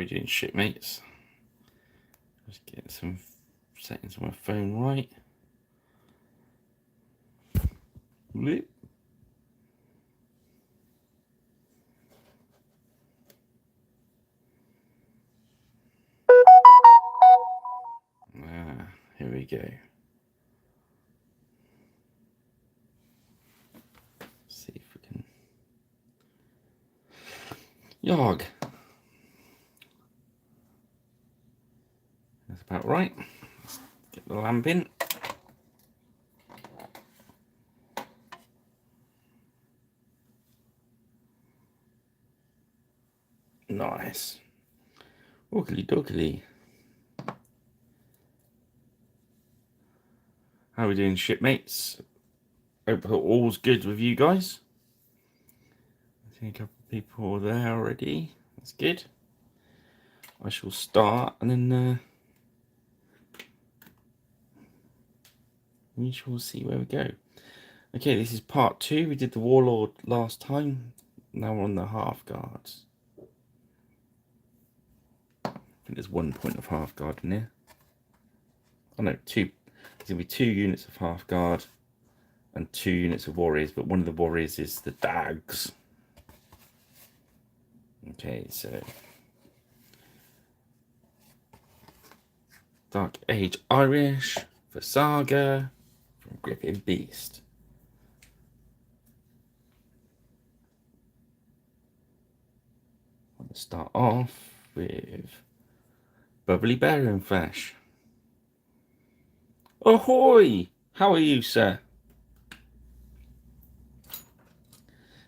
we doing, shipmates? Just getting some settings on my phone right. Bloop. Here we go. Let's see if we can. Yog. That's about right. Let's get the lamp in. Nice. Oogly doogly. How are we doing, shipmates? Hope all's good with you guys. I think a couple of people are there already. That's good. I shall start and then we shall see where we go. Okay, this is part 2. We did the Warlord last time. Now we're on the Hearthguards. I think there's 1 point of Hearthguard in here. Oh no, 2. There's going to be 2 units of Hearthguard and 2 units of Warriors, but one of the Warriors is the Dags. Okay, so Dark Age Irish for Saga from Gripping Beast. I'm going to start off with Bubbly Bear and Flash. Ahoy! How are you, sir?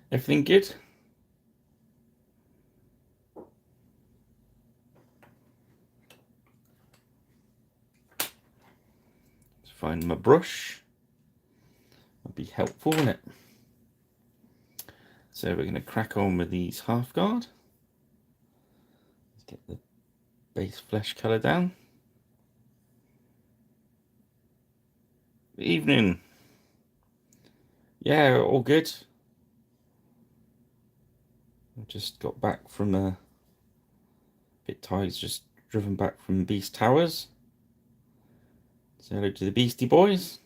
Everything good? Let's find my brush. That'd be helpful, wouldn't it? So we're going to crack on with these Hearthguard. Let's get the base flesh colour down. Good evening. Yeah, all good. I just got back from a bit tired, just driven back from Beast Towers. Say hello to the Beastie Boys.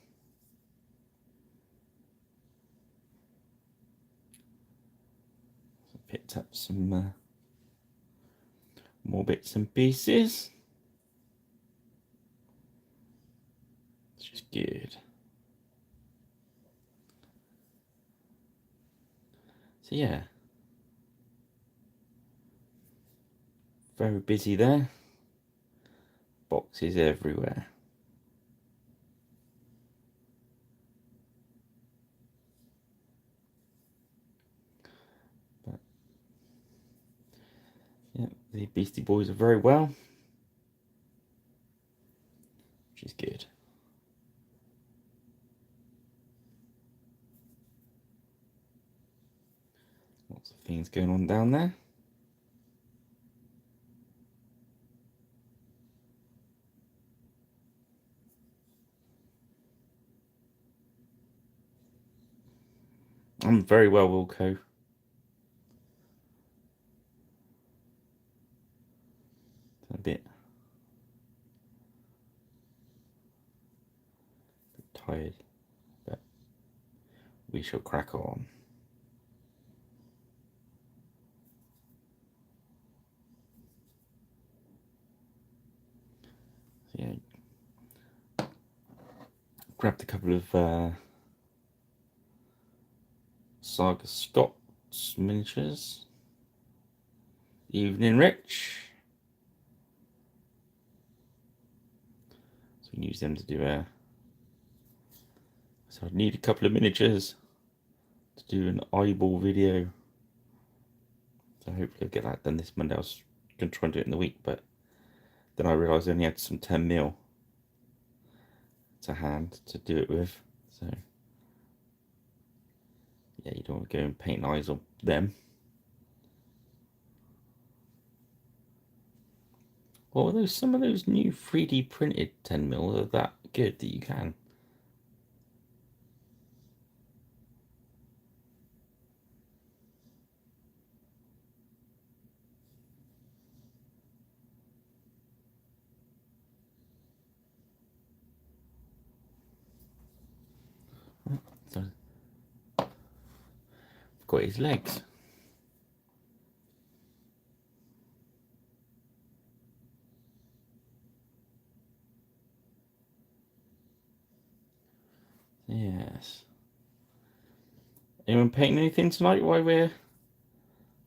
So picked up some more bits and pieces. Which is good. So yeah. Very busy there. Boxes everywhere. But yeah, the Beastie Boys are very well. Which is good. Lots of things going on down there. I'm very well, Wilco. A bit tired, but we shall crack on. So yeah, grabbed a couple of Saga Scots miniatures. Evening, Rich. So we can use them to do a. So I need a couple of miniatures to do an eyeball video. So hopefully I'll get that done this Monday. I was going to try and do it in the week, but then I realised I only had some 10mm to hand to do it with. So yeah, you don't want to go and paint eyes on them. Although some of those new 3D printed 10mm are that good that you can. got his legs. Yes. Anyone painting anything tonight while we're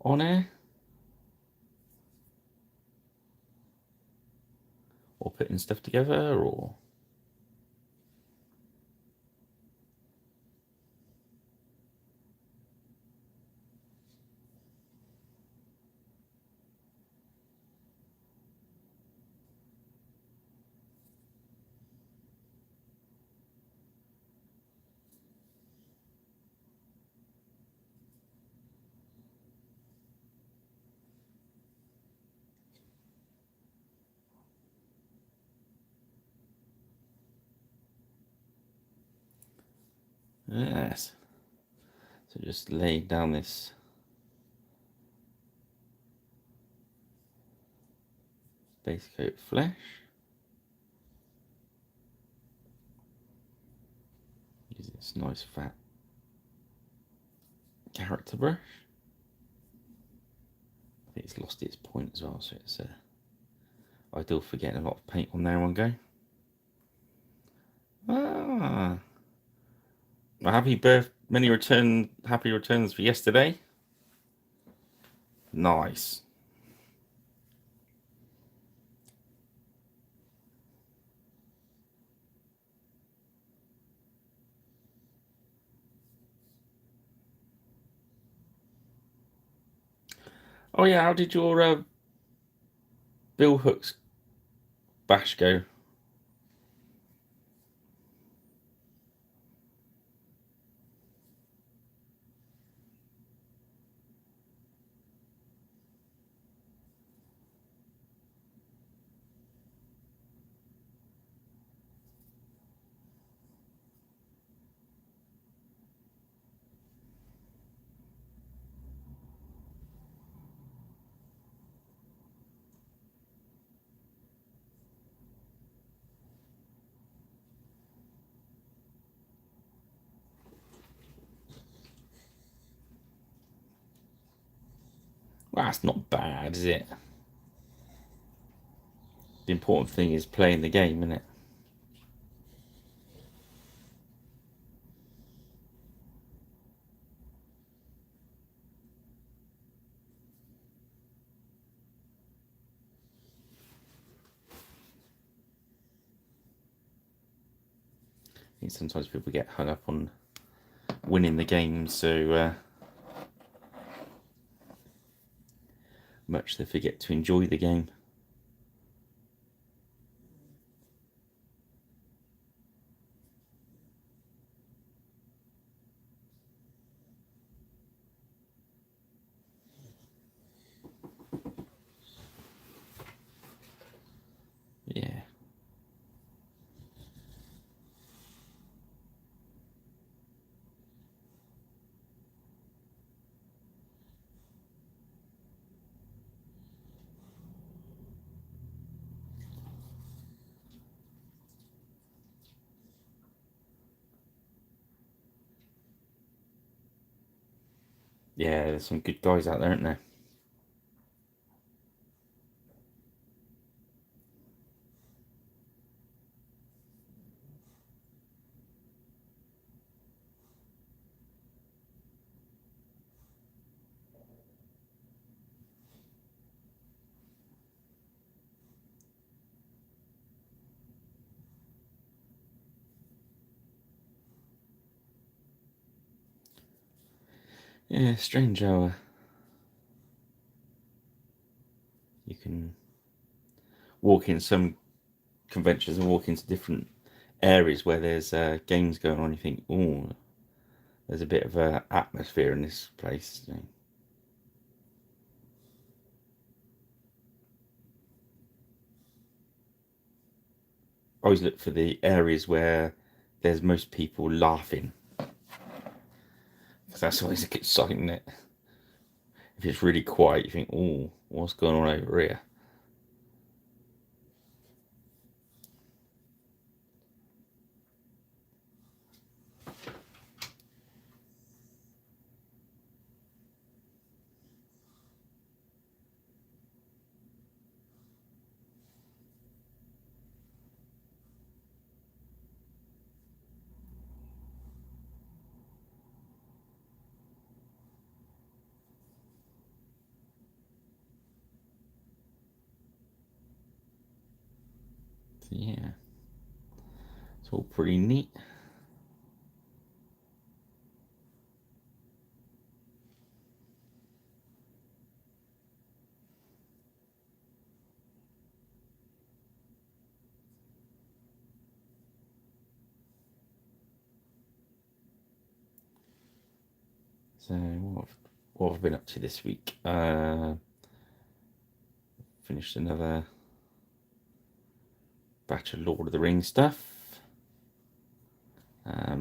on air? Or putting stuff together, or... Yes. So just lay down this base coat flesh. Use this nice fat character brush. I think it's lost its point as well, so it's ideal for getting a lot of paint on there in one go. Ah, happy returns for yesterday. Nice. Oh yeah, how did your Bill Hooks bash go? Well, that's not bad, is it? The important thing is playing the game, isn't it? I think sometimes people get hung up on winning the game so much they forget to enjoy the game. Yeah. Yeah, there's some good guys out there, aren't there? Yeah, strange how you can walk in some conventions and walk into different areas where there's games going on. You think, oh, there's a bit of a atmosphere in this place. I always look for the areas where there's most people laughing, because that's always a good sign, isn't it? If it's really quiet, you think, oh, what's going on over here? yeah, it's all pretty neat. So what have I been up to this week? Finished another batch of Lord of the Rings stuff. I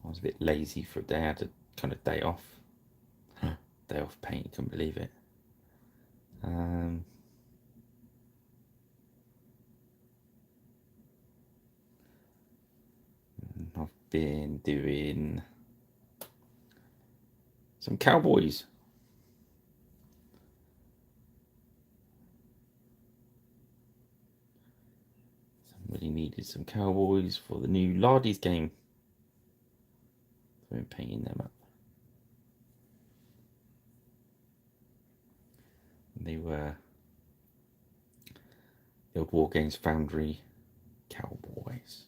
was a bit lazy for a day. I had a kind of day off. Day off paint, couldn't believe it. I've been doing some cowboys. Somebody needed some cowboys for the new Lardies game. So I've been painting them up. And they were the old War Games Foundry cowboys.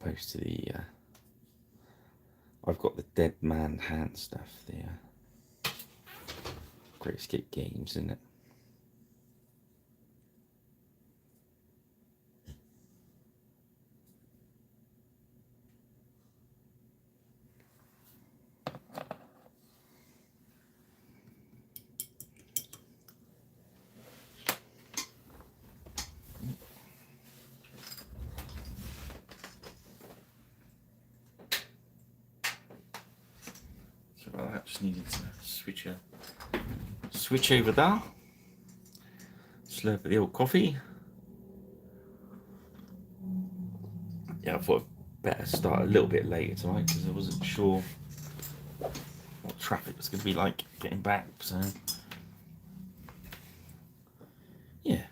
Opposed to the I've got the Dead Man Hand stuff, the Great Escape Games, isn't it? I just needed to switch over there. Slurp of the old coffee. Yeah, I thought I'd better start a little bit later tonight because I wasn't sure what traffic was going to be like getting back. So yeah.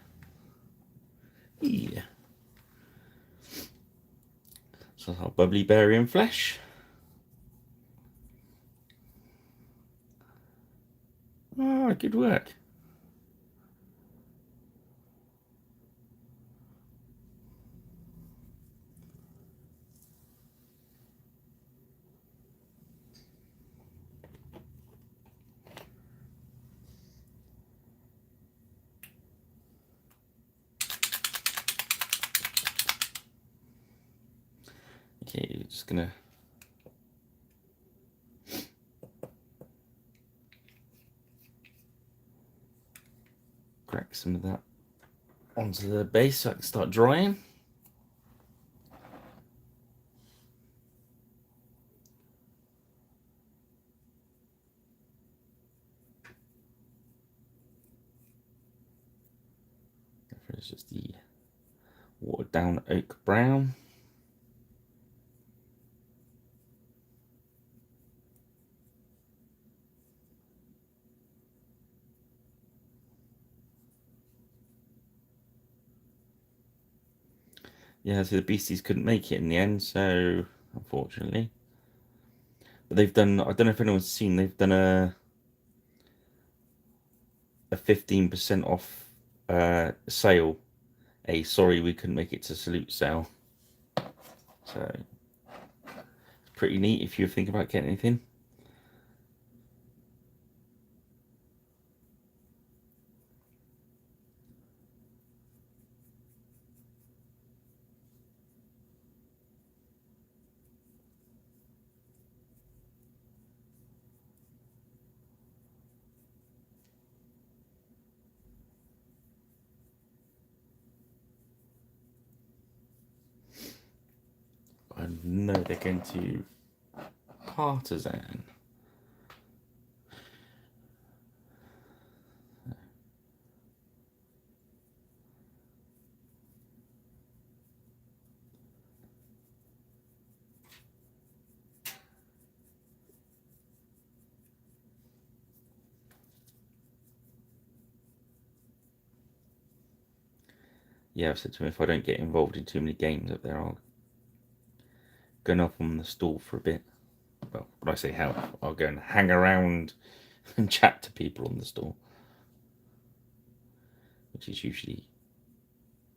So our bubbly berry and flesh. Ah, good work. Okay, just gonna crack some of that onto the base so I can start drying. There's just the watered down oak brown. Yeah, so the beasties couldn't make it in the end, so unfortunately. But they've done, I don't know if anyone's seen, they've done a 15% off sale. Sorry we couldn't make it to Salute sale. So it's pretty neat if you're thinking about getting anything. I know they're going to Partisan. Yeah, I've said to him if I don't get involved in too many games up there, I'll going off on the stall for a bit. Well, when I say help, I'll go and hang around and chat to people on the stall, which is usually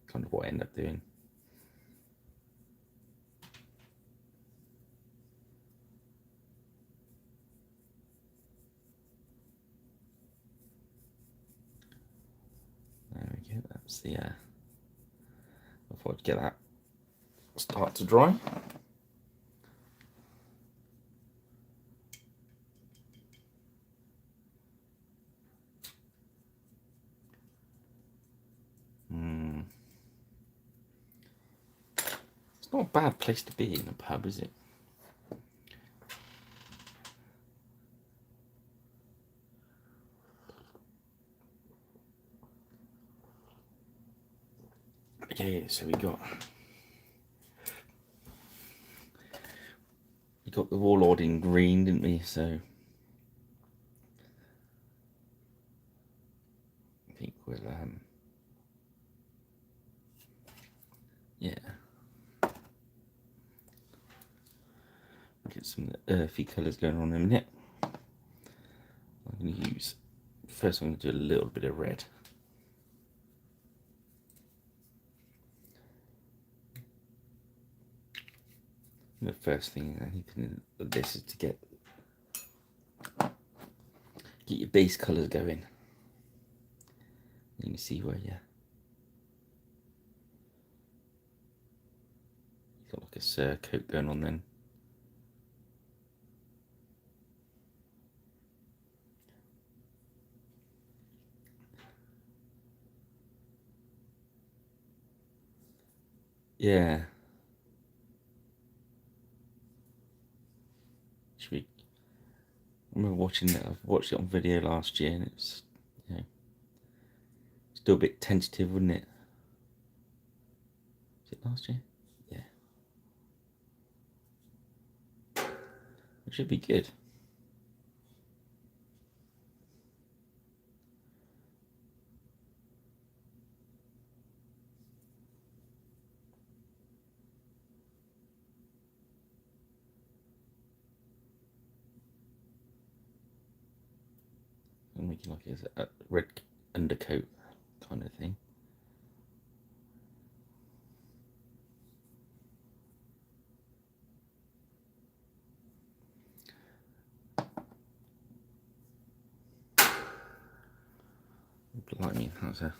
kind of what I end up doing. There we go. That's the. I thought I'd get that start to dry. It's not a bad place to be in a pub, is it? Okay, so we got the Warlord in green, didn't we? So I think we'll yeah, get some of the earthy colours going on in a minute. I'm going to use first. I'm going to do a little bit of red. The first thing I think of this is to get your base colours going. You can see where you've got like a Sir coat going on then. Yeah. I remember watching it. I've watched it on video last year, and it's still a bit tentative, wasn't it? Was it last year? Yeah. It should be good. I'm making like a red undercoat kind of thing. Blimey, that's a.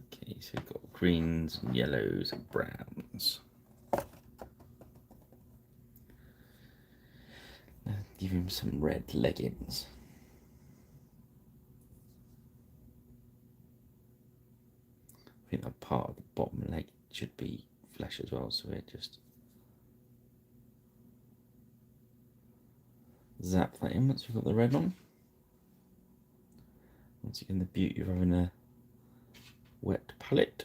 Okay, so we've got greens and yellows and browns. Give him some red leggings. I think that part of the bottom leg should be flesh as well, so we're just zap that in once we've got the red on. Once again, the beauty of having a wet palette.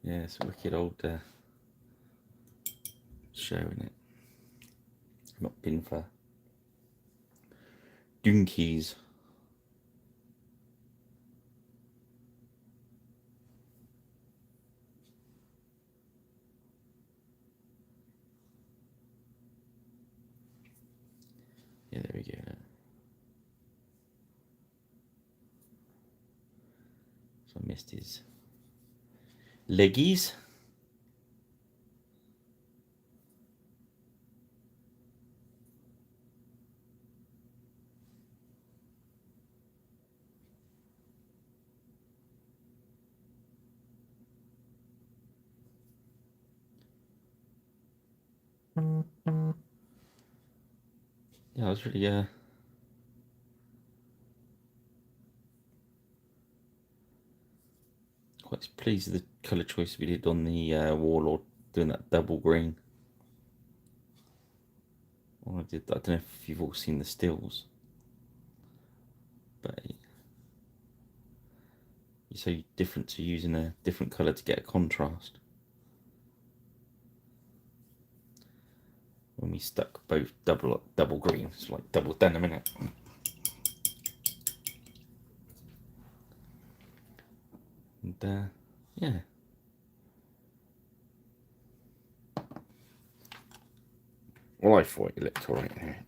Yeah, it's a wicked old show, isn't it? Not been for donkeys. Yeah, there we go. So I missed his leggies. Yeah, I was really I was pleased with the colour choice we did on the Warlord, doing that double green. Well, I don't know if you've all seen the stills, but it's so different to using a different colour to get a contrast. When we stuck both double green, it's like double denim, innit? And yeah. Well, I thought it looked alright there.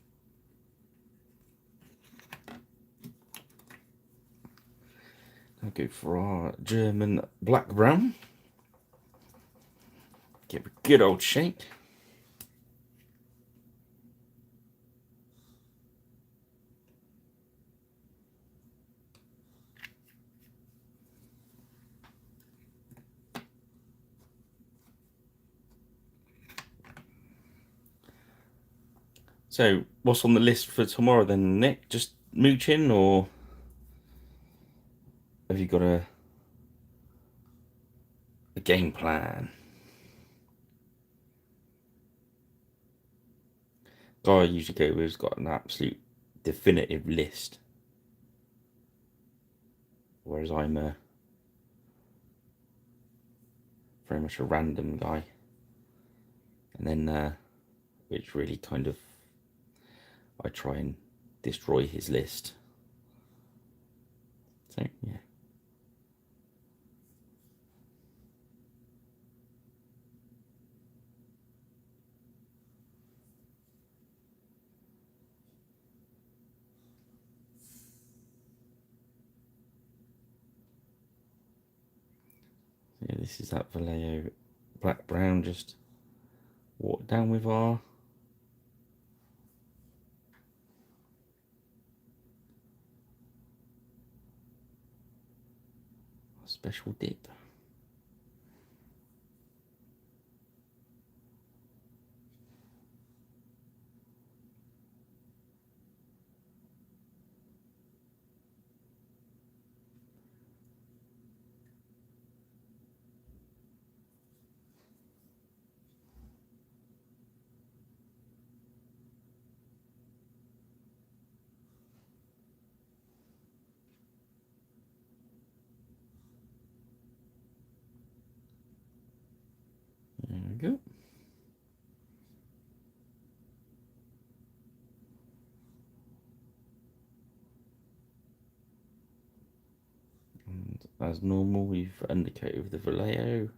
I'll go for our German black brown. Give it a good old shake. So, what's on the list for tomorrow then, Nick? Just mooching, or have you got a game plan? Guy I usually go with has got an absolute definitive list, whereas I'm very much a random guy. And then it's really kind of, I try and destroy his list. So yeah. Yeah, this is that Vallejo black brown, just watered down with our special dip. There we go. And as normal, we've undercoated with the Vallejo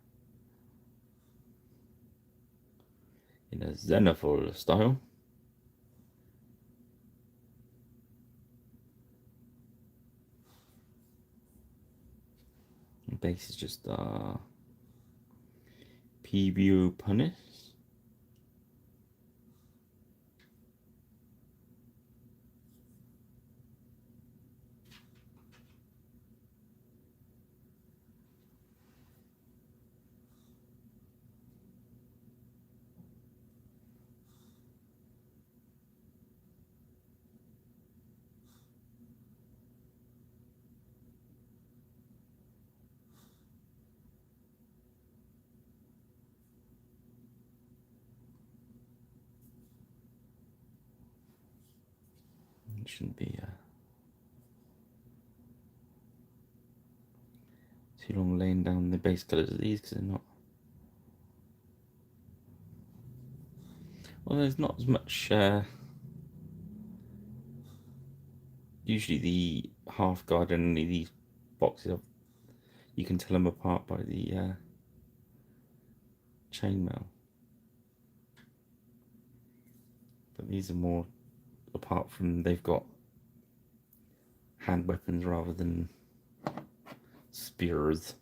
in a Xenophil style. The base is just PBO Punis. It shouldn't be too long laying down the base colours of these, because they're not. Well, there's not as much. Usually, the Hearthguard and these boxes, you can tell them apart by the chainmail. But these are more, apart from they've got hand weapons rather than spears.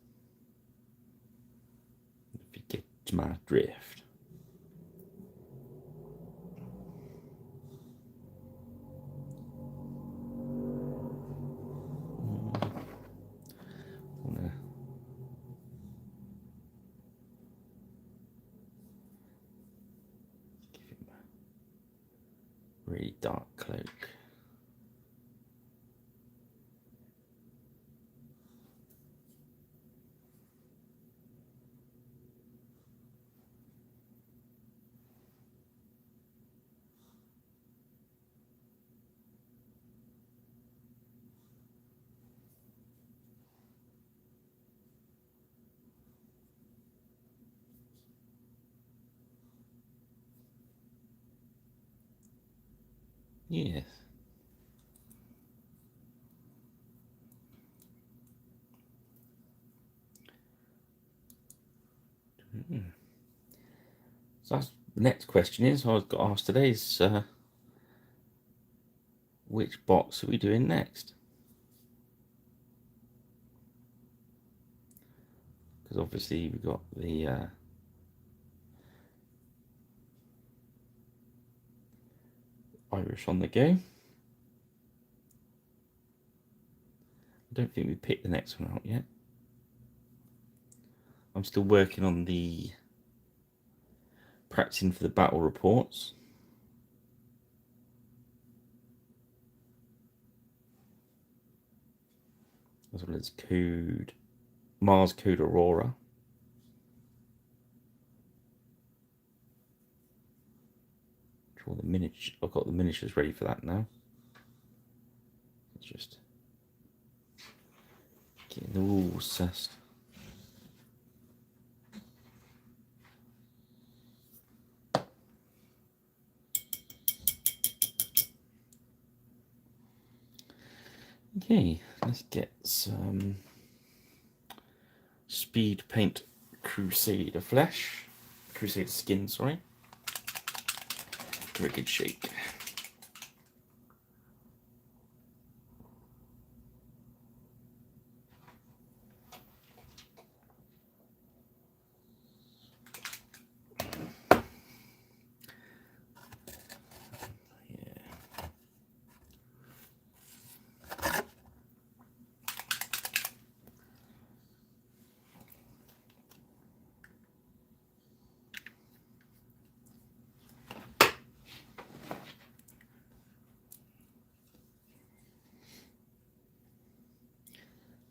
If you get my drift. Give him a really dark cloak. Yes. So that's, the next question is, I was got asked today is, which box are we doing next? Because obviously we've got the Irish on the go. I don't think we picked the next one out yet. I'm still working on the practicing for the battle reports. As well as Code, Mars Code Aurora. Draw the miniature. I've got the miniatures ready for that now. It's just getting the rules sussed. Okay, let's get some speed paint Crusader flesh. Crusader skin, sorry. Very good shake.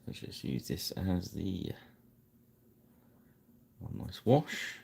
Let's just use this as the nice wash.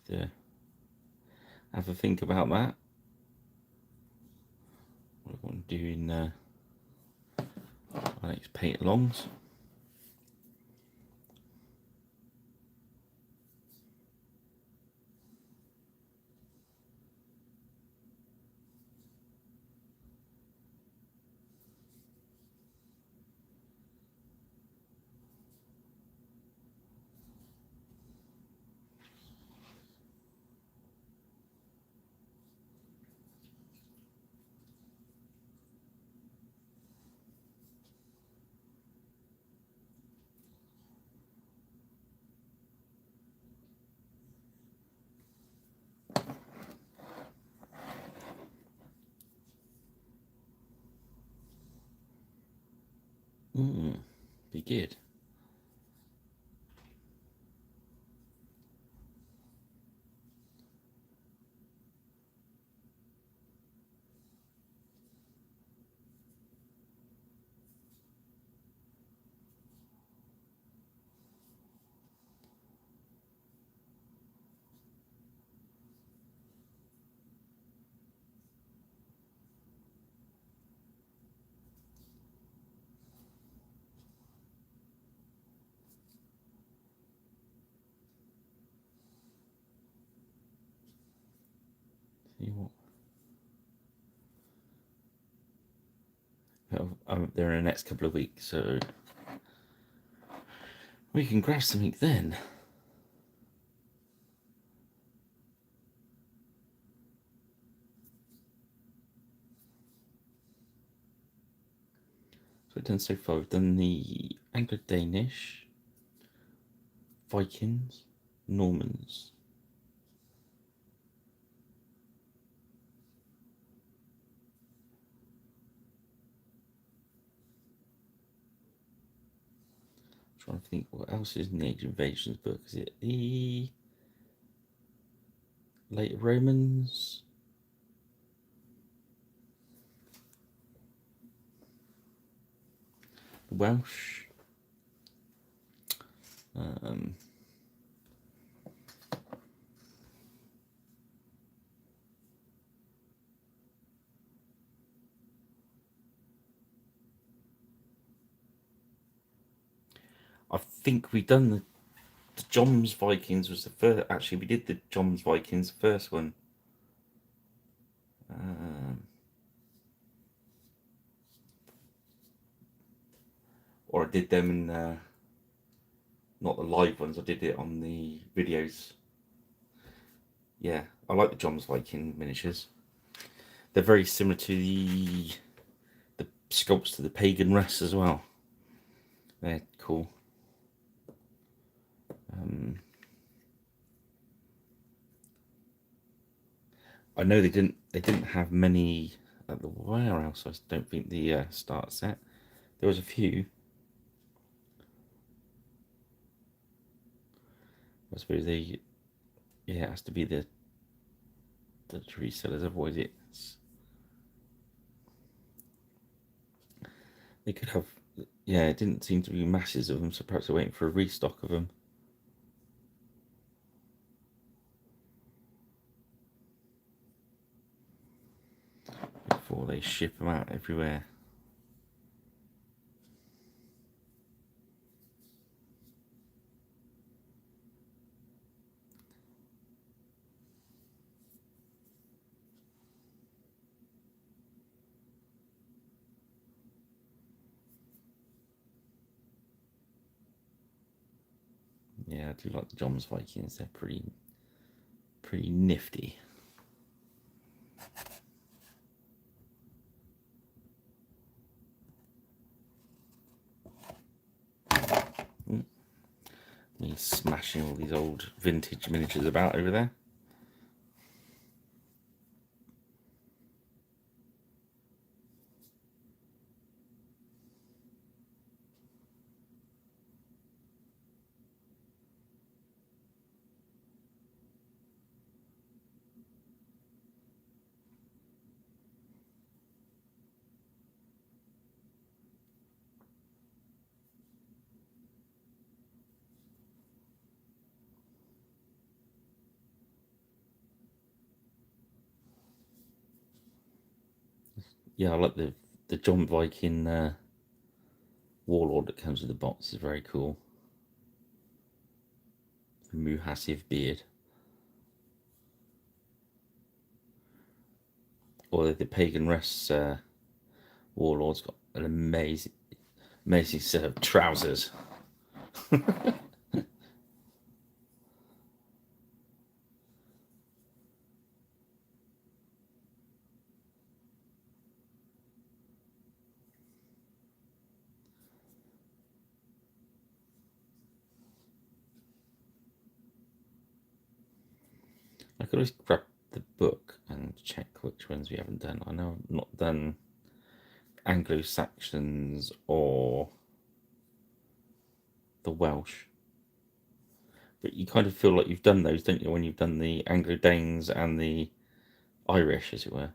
So yeah, have a think about that. What I want to do in my next paint-alongs. Be good. See what? I'm up there in the next couple of weeks, so we can grab something then. we've done so far. We've done the Anglo-Danish, Vikings, Normans. I'm trying to think what else is in the Age of Invasions book. Is it the later Romans? The Welsh? I think we've done the John's Vikings was the first. Actually, we did the John's Vikings first one. Or I did them in not the live ones. I did it on the videos. Yeah, I like the John's Viking miniatures. They're very similar to the sculpts to the Pagan Rest as well. They're cool. I know they didn't have many at the warehouse. I don't think the start set. There was a few. I suppose they, yeah, it has to be the resellers. Otherwise, they could have. Yeah, it didn't seem to be masses of them, so perhaps they're waiting for a restock of them before they ship them out everywhere. Yeah, I do like the John's Vikings. They're pretty nifty. Me smashing all these old vintage miniatures about over there. Yeah, I like the John Viking warlord that comes with the box. Is very cool. The Muhasiv beard. Or the Pagan Rest warlord's got an amazing set of trousers. I could always grab the book and check which ones we haven't done. I know I've not done Anglo-Saxons or the Welsh. But you kind of feel like you've done those, don't you, when you've done the Anglo-Danes and the Irish, as it were.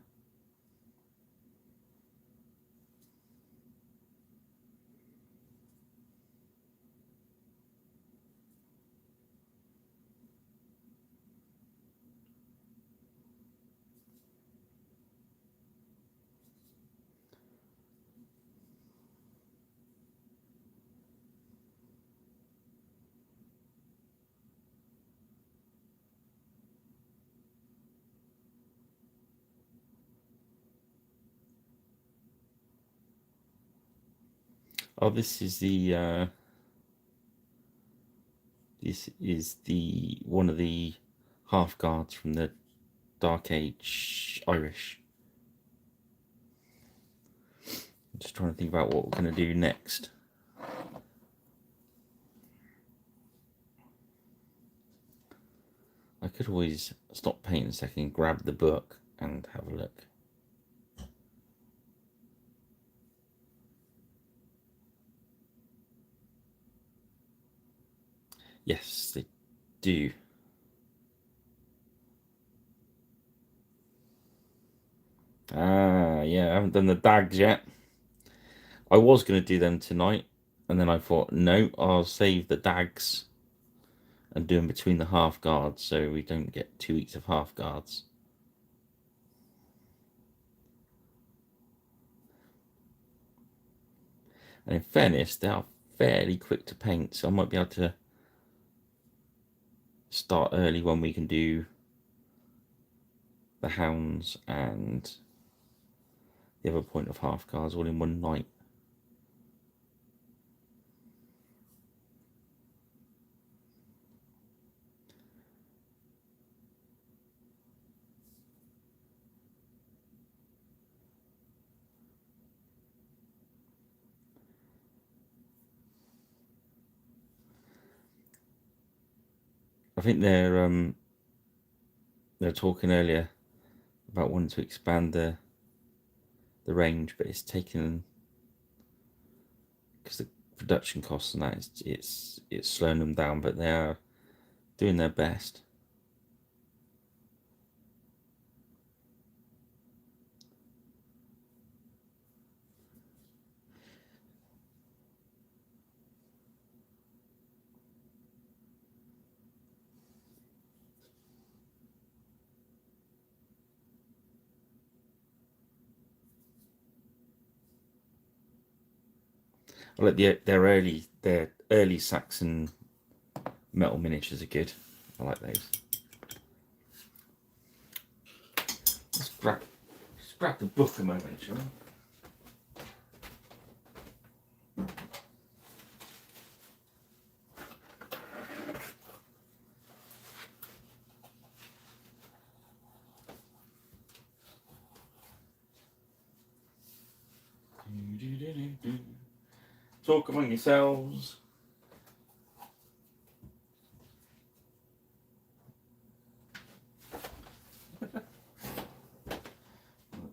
Oh, this is the one of the half guards from the Dark Age Irish. just trying to think about what we're going to do next. I could always stop painting a second, grab the book and have a look. Yes, they do. Ah, yeah, I haven't done the dags yet. I was going to do them tonight, and then I thought, no, I'll save the dags and do them between the half guards so we don't get 2 weeks of half guards. And in fairness, they are fairly quick to paint, so I might be able to start early when we can do the hounds and the other point of half guards all in one night. I think they're talking earlier about wanting to expand the range, but it's taken, because the production costs and that, it's slowing them down, but they are doing their best. I like their early Saxon metal miniatures are good. I like those. Let's grab the book a moment, shall we? Talk among yourselves.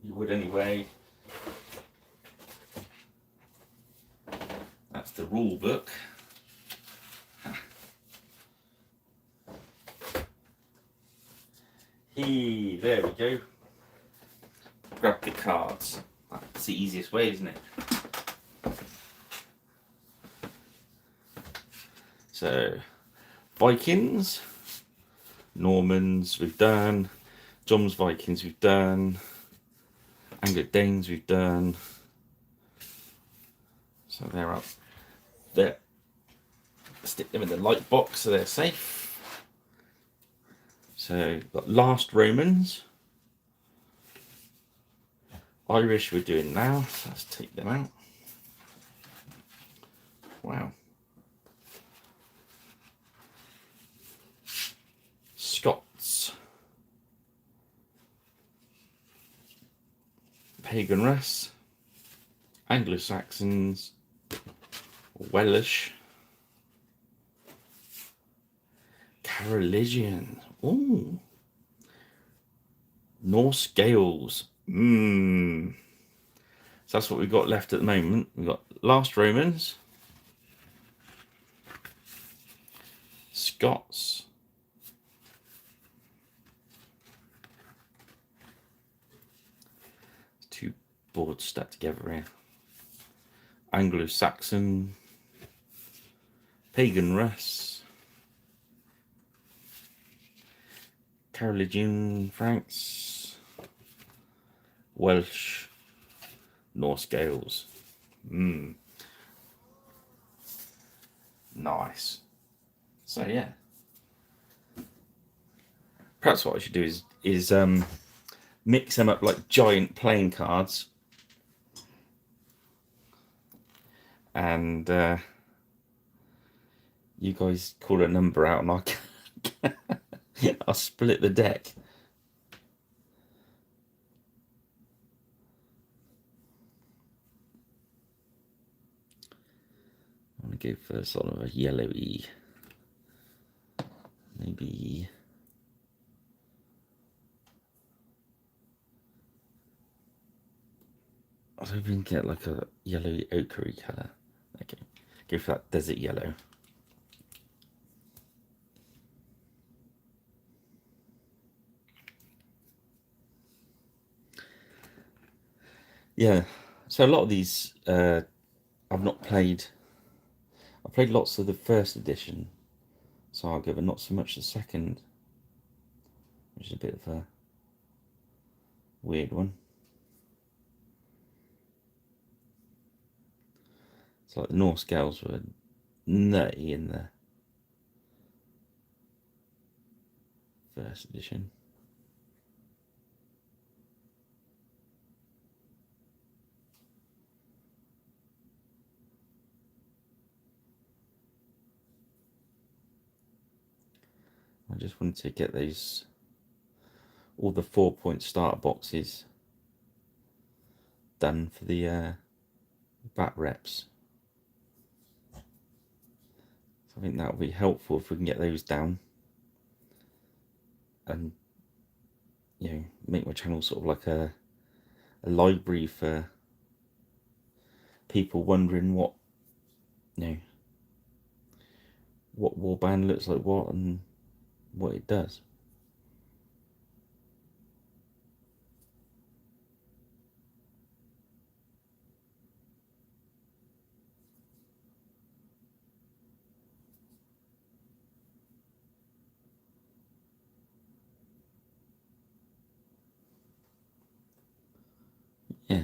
You would anyway. That's the rule book. There we go. Grab the cards. That's the easiest way, isn't it? So, Vikings, Normans we've done, John's Vikings we've done, Anglo-Danes we've done. So they're up there. Stick them in the light box so they're safe. So we've got Last Romans. Irish we're doing now, so let's take them out. Wow. Scots. Pagan race. Anglo-Saxons. Welsh. Carolingian. Ooh. Norse Gaels. So that's what we've got left at the moment. We've got Last Romans, Scots, two boards stuck together here, Anglo-Saxon, Pagan race, Carolingian Franks, Welsh, Norse Gaels. Nice. So yeah, perhaps what I should do is mix them up like giant playing cards, and you guys call a number out, and I'll split the deck. go for sort of a yellowy, maybe. I was hoping to get like a yellowy ochre colour. Okay, go for that desert yellow. Yeah, so a lot of these I've not played. I played lots of the first edition Saga, but not so much the second, which is a bit of a weird one. It's like the Norse Gales were nutty in the first edition. I just wanted to get those, all the 4-point starter boxes done for the bat reps. So I think that will be helpful if we can get those down, and you know, make my channel sort of like a library for people wondering what, you know, what Warband looks like, what and what it does. Yeah.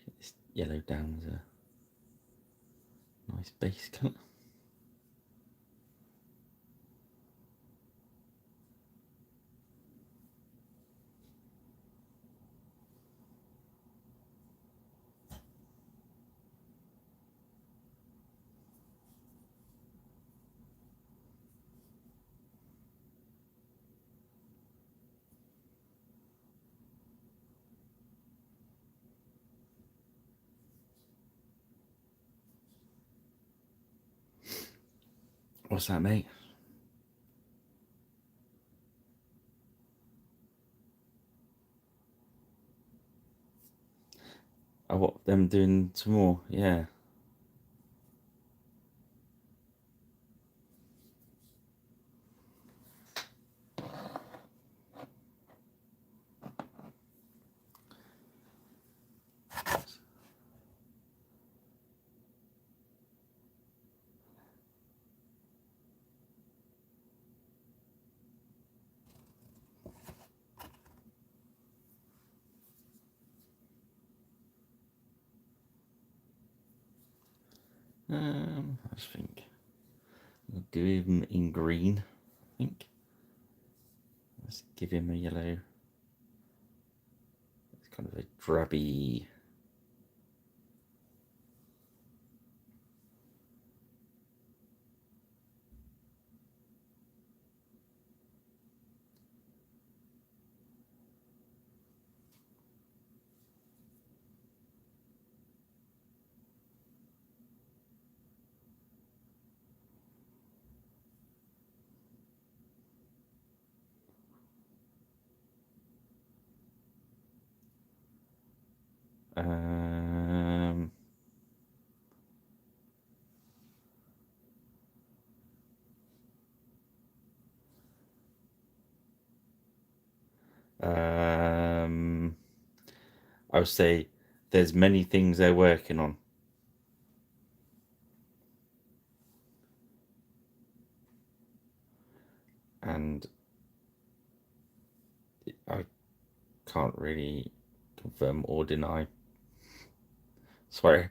Get this yellow down as a nice base colour. What's that, mate? Oh, what, them doing some more? Yeah. I just think I'll do him in green. I think. Let's give him a yellow. It's kind of a drabby. Um, um, I would say there's many things they're working on. And I can't really confirm or deny. Sorry.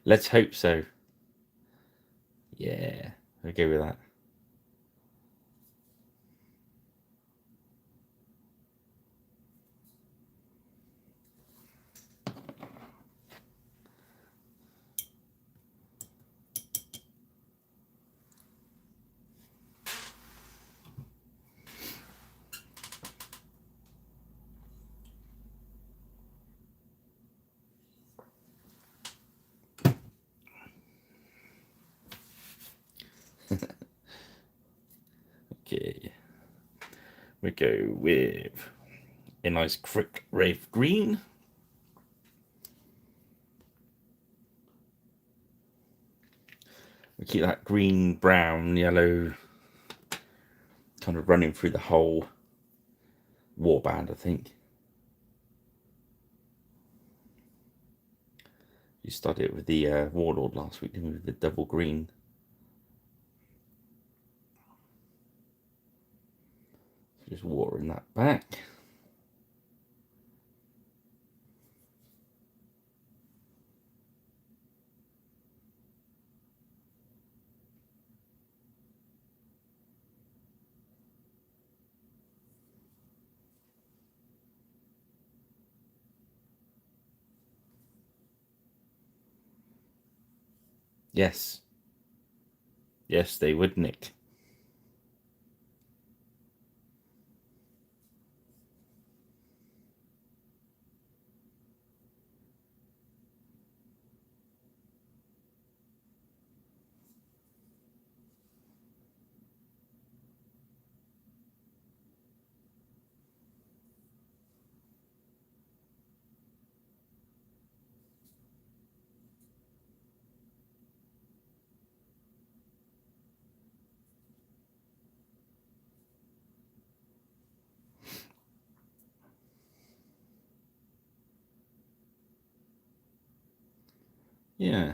Let's hope so. Yeah, we'll go with that. Okay, we go with a nice Crick Wraith green. We keep that green, brown, yellow kind of running through the whole Warband, I think. You started it with the Warlord last week, didn't we, with the double green. So just watering that back. Yes. Yes, they would, Nick. Yeah.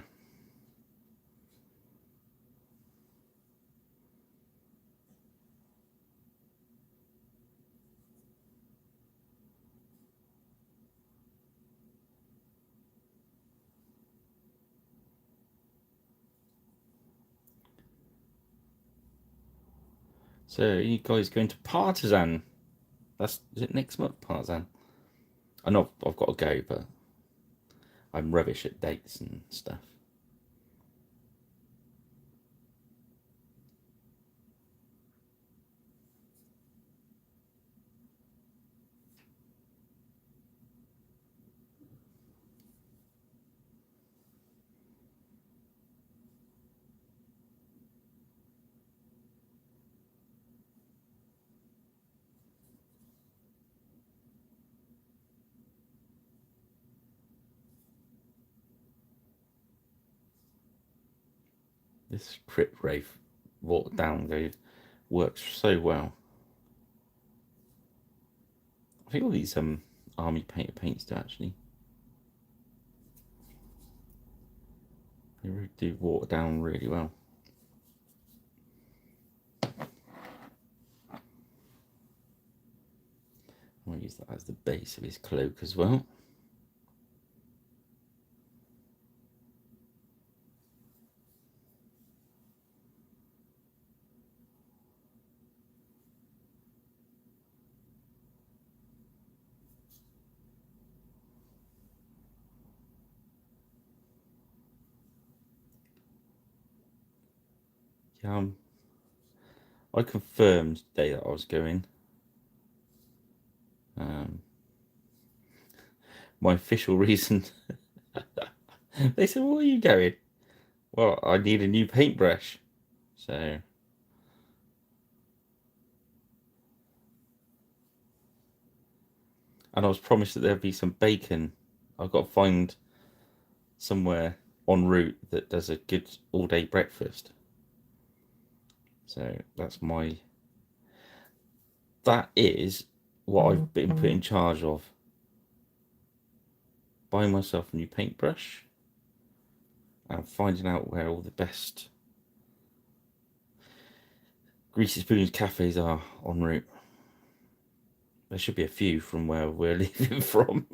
So you guys going to Partisan? Is it next month, Partisan? I know I've got to go, but I'm rubbish at dates and stuff. This Crypt Wraith walk down go works so well. I think all these army paints do actually. They really do water down really well. I'll use that as the base of his cloak as well. Yeah, I confirmed today that I was going. My official reason, they said, "Where are you going?" Well, I need a new paintbrush, so. And I was promised that there'd be some bacon. I've got to find somewhere en route that does a good all-day breakfast. So that is what I've been put in charge of. Buying myself a new paintbrush and finding out where all the best Greasy Spoons cafes are en route. There should be a few from where we're leaving from.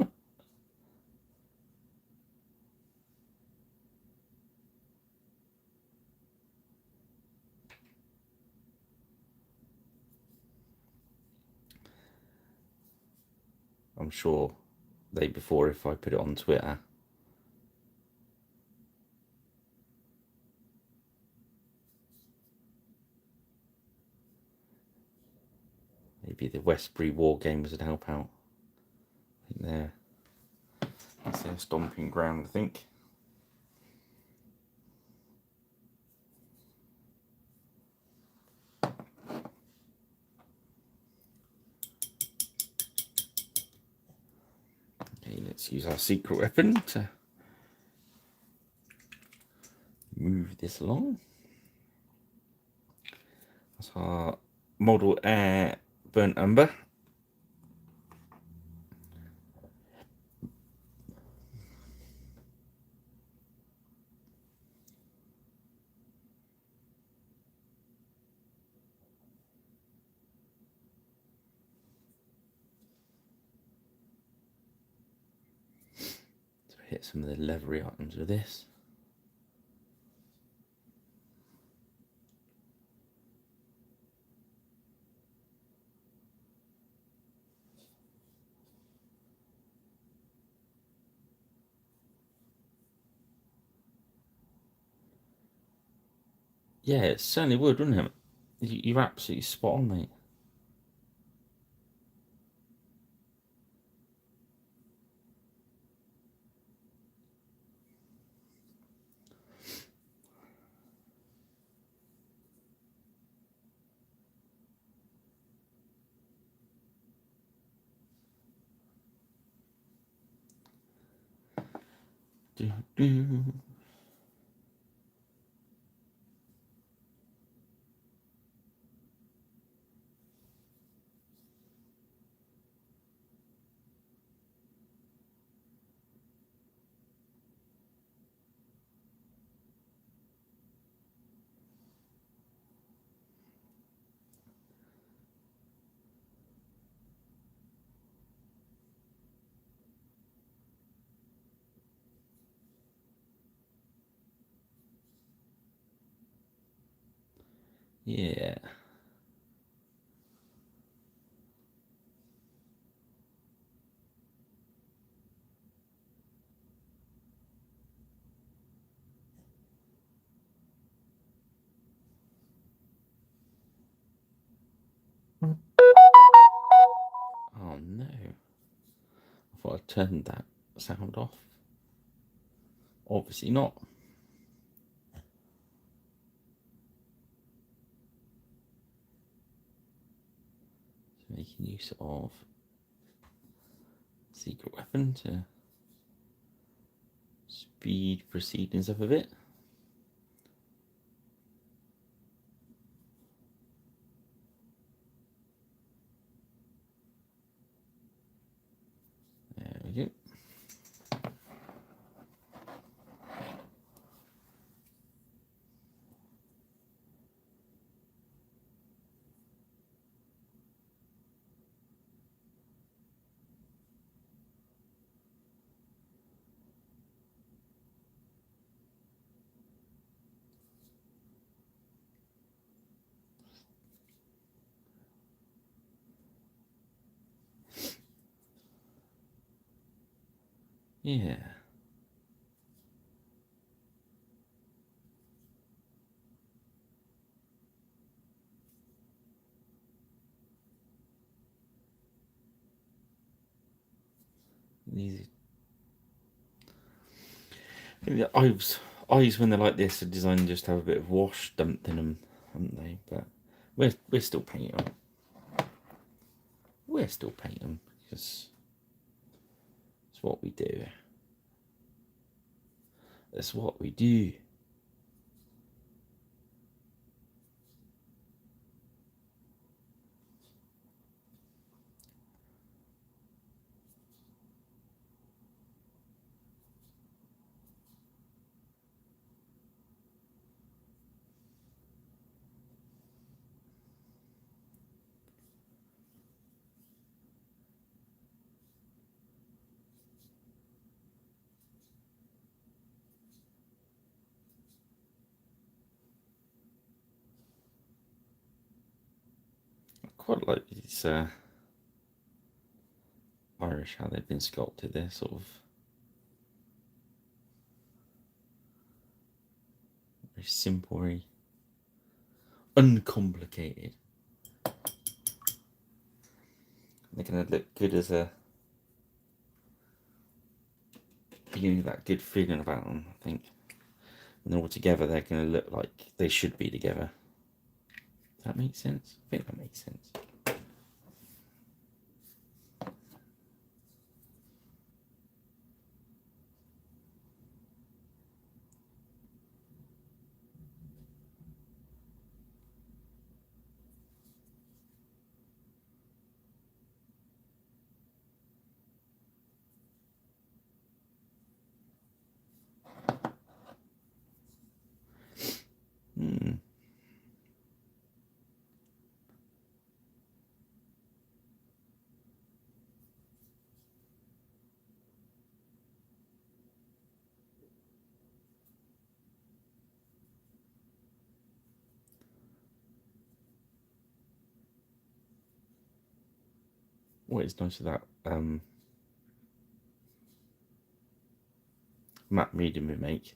I'm sure the day before if I put it on Twitter. Maybe the Westbury War Games would help out. I think that's their stomping ground, I think. Okay, let's use our secret weapon to move this along. That's our model air burnt umber. So hit some of the leathery items with this. Yeah, it certainly would, wouldn't it? You're absolutely spot on, mate. Do, do. Yeah. Oh no. I thought I turned that sound off. Obviously not. So making use of secret weapon to speed proceedings up a bit. There we go. Yeah. These the eyes when they're like this are designed just to have a bit of wash dumped in them, haven't they? But we're still painting them. We're still painting them because it's what we do. That's what we do. I quite like these iron nightmarish how they've been sculpted. They're sort of very simple, very uncomplicated. They're going to look good as a, giving you that good feeling about them, I think. And all together, they're going to look like they should be together. Does that make sense? I think that makes sense. What is nice of that matte medium we make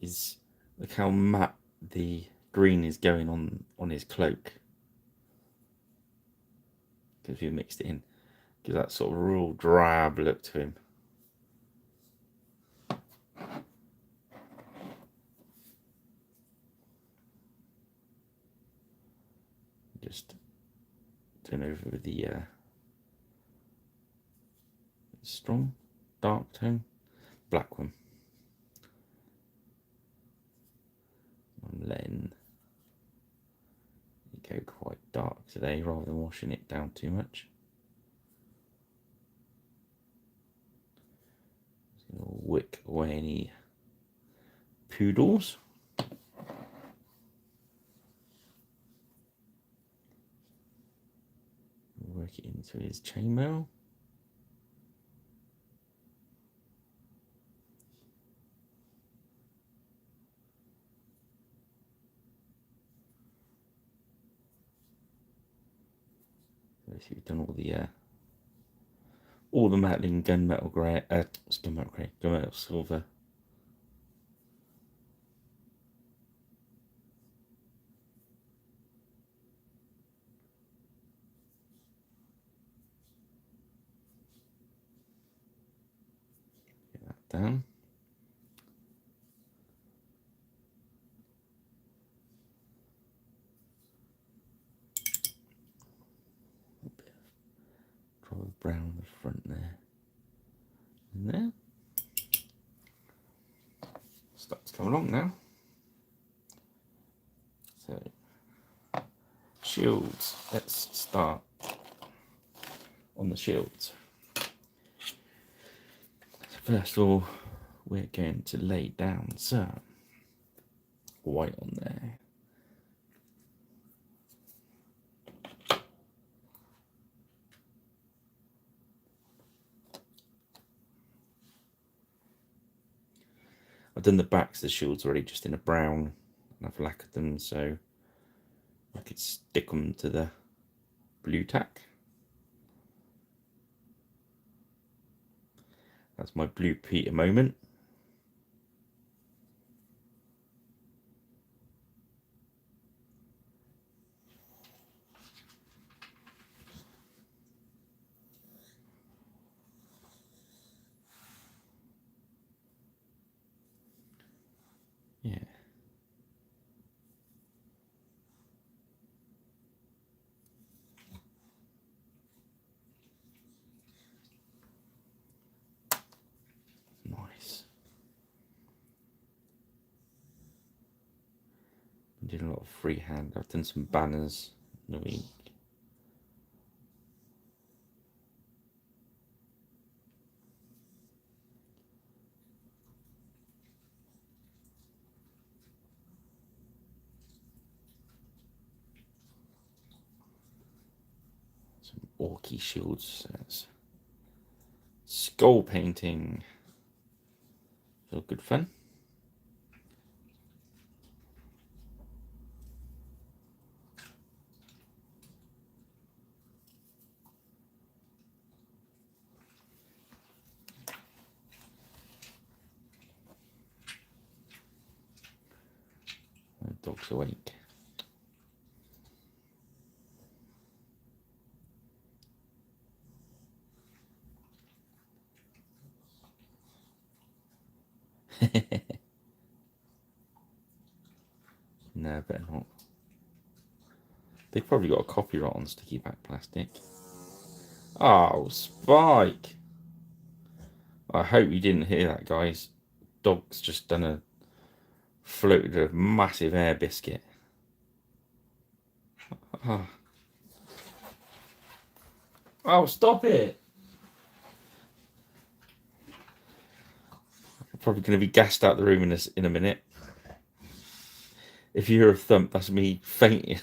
is look how matte the green is going on his cloak, because we mixed it in. Gives that sort of real drab look to him. Just turn over with the strong dark tone black one. I'm letting it go quite dark today rather than washing it down too much. Just going to wick away any poodles. Work it into his chainmail. So we've done all the metal gunmetal grey, gunmetal silver. Get that down. A bit of drop of brown on the front there. And there. Stuff's coming along now. So, shields. Let's start on the shields. So first of all, we're going to lay down some white on there. I've done the backs of the shields already just in a brown, and I've lacquered them so I could stick them to the blue tack. That's my Blue Peter moment. Yeah. Nice. I'm doing a lot of freehand. I've done some banners in the week. Some orky shields. That's skull painting. Feel good fun. Dog's awake. No, better not. They've probably got a copyright on sticky back plastic. Oh, Spike! I hope you didn't hear that, guys. Dog's just done a floated a massive air biscuit. Oh, stop it! I'm probably going to be gassed out the room in a minute. If you hear a thump, that's me fainting.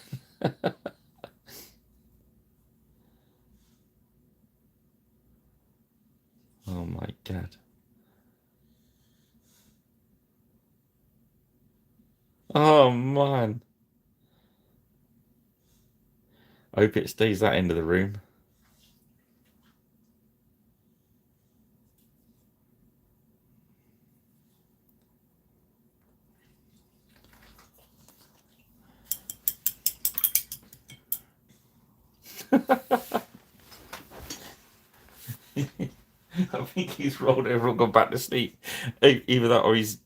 Oh my god. Oh man. I hope it stays that end of the room. I think he's rolled over and gone back to sleep. Either that or he's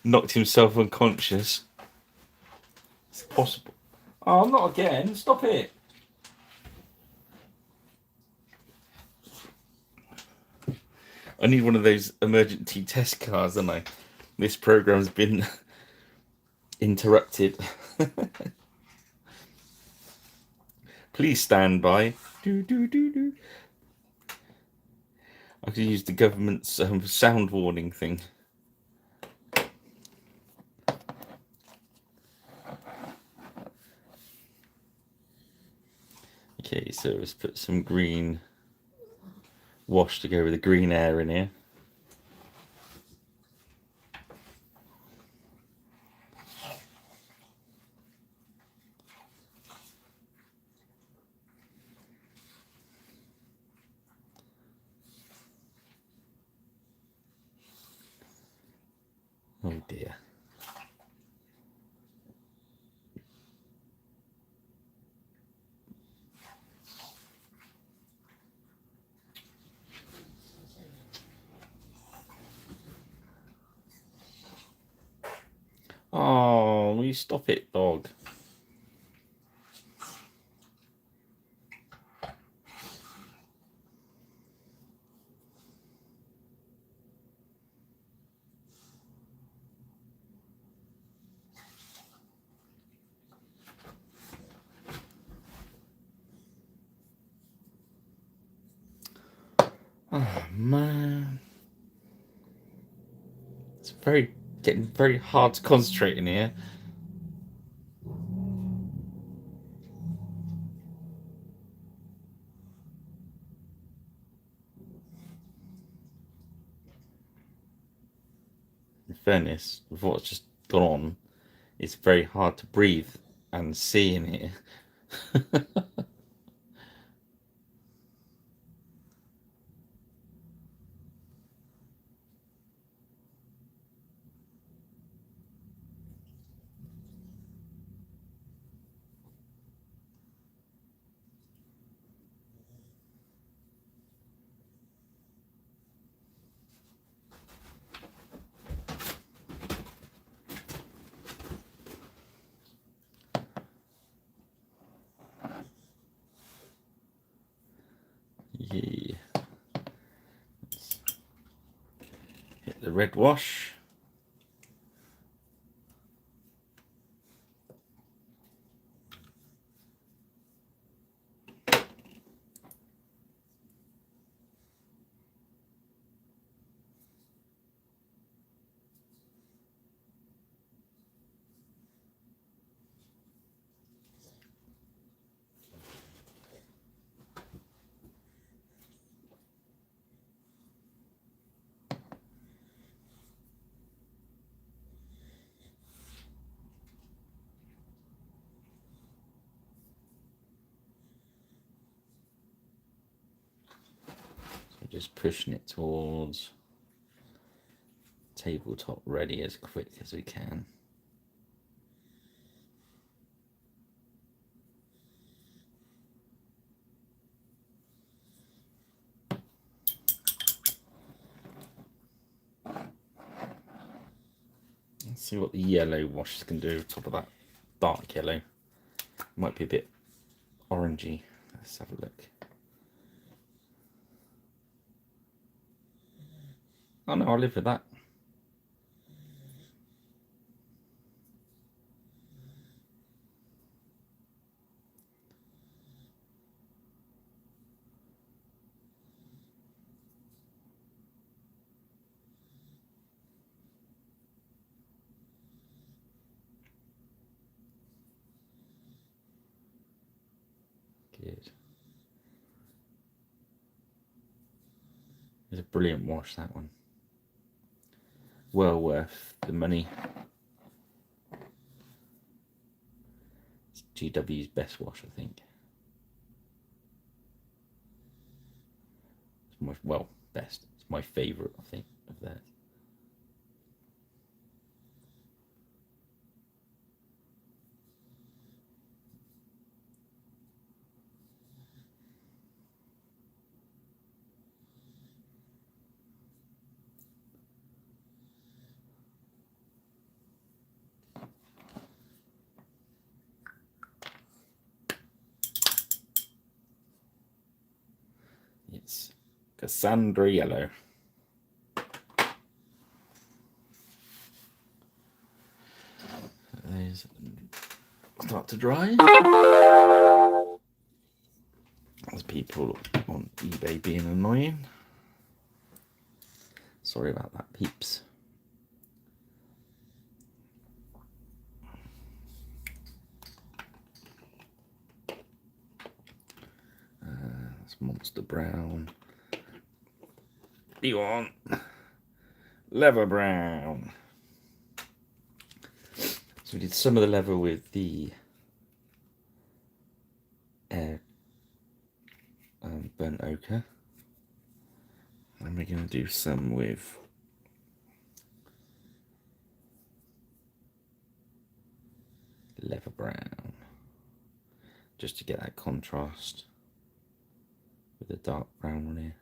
knocked himself unconscious. It's possible. Oh, not again. Stop it. I need one of those emergency test cars, don't I? This program's been interrupted. Please stand by. Do, do, do, do. I could use the government's sound warning thing. Okay, so let's put some green wash to go with the green air in here. Oh dear. Oh, will you stop it, dog? Oh man, it's getting very hard to concentrate in here. In fairness, with what's just gone on, it's very hard to breathe and see in here. Yeah. Let's hit the red wash. So just pushing it towards tabletop ready as quick as we can. Let's see what the yellow wash can do on top of that dark yellow. Might be a bit orangey. Let's have a look. Oh no, I'll live with that. Good. It's a brilliant wash, that one. Well worth the money. It's GW's best wash, I think. It's my, well, best. It's my favourite, I think, of theirs. It's Cassandra Yellow. Those start to dry. There's people on eBay being annoying. Sorry about that, peeps. That's Monster Brown. You want Leather Brown. So we did some of the leather with the burnt ochre. And we're going to do some with leather brown, just to get that contrast with the dark brown one here.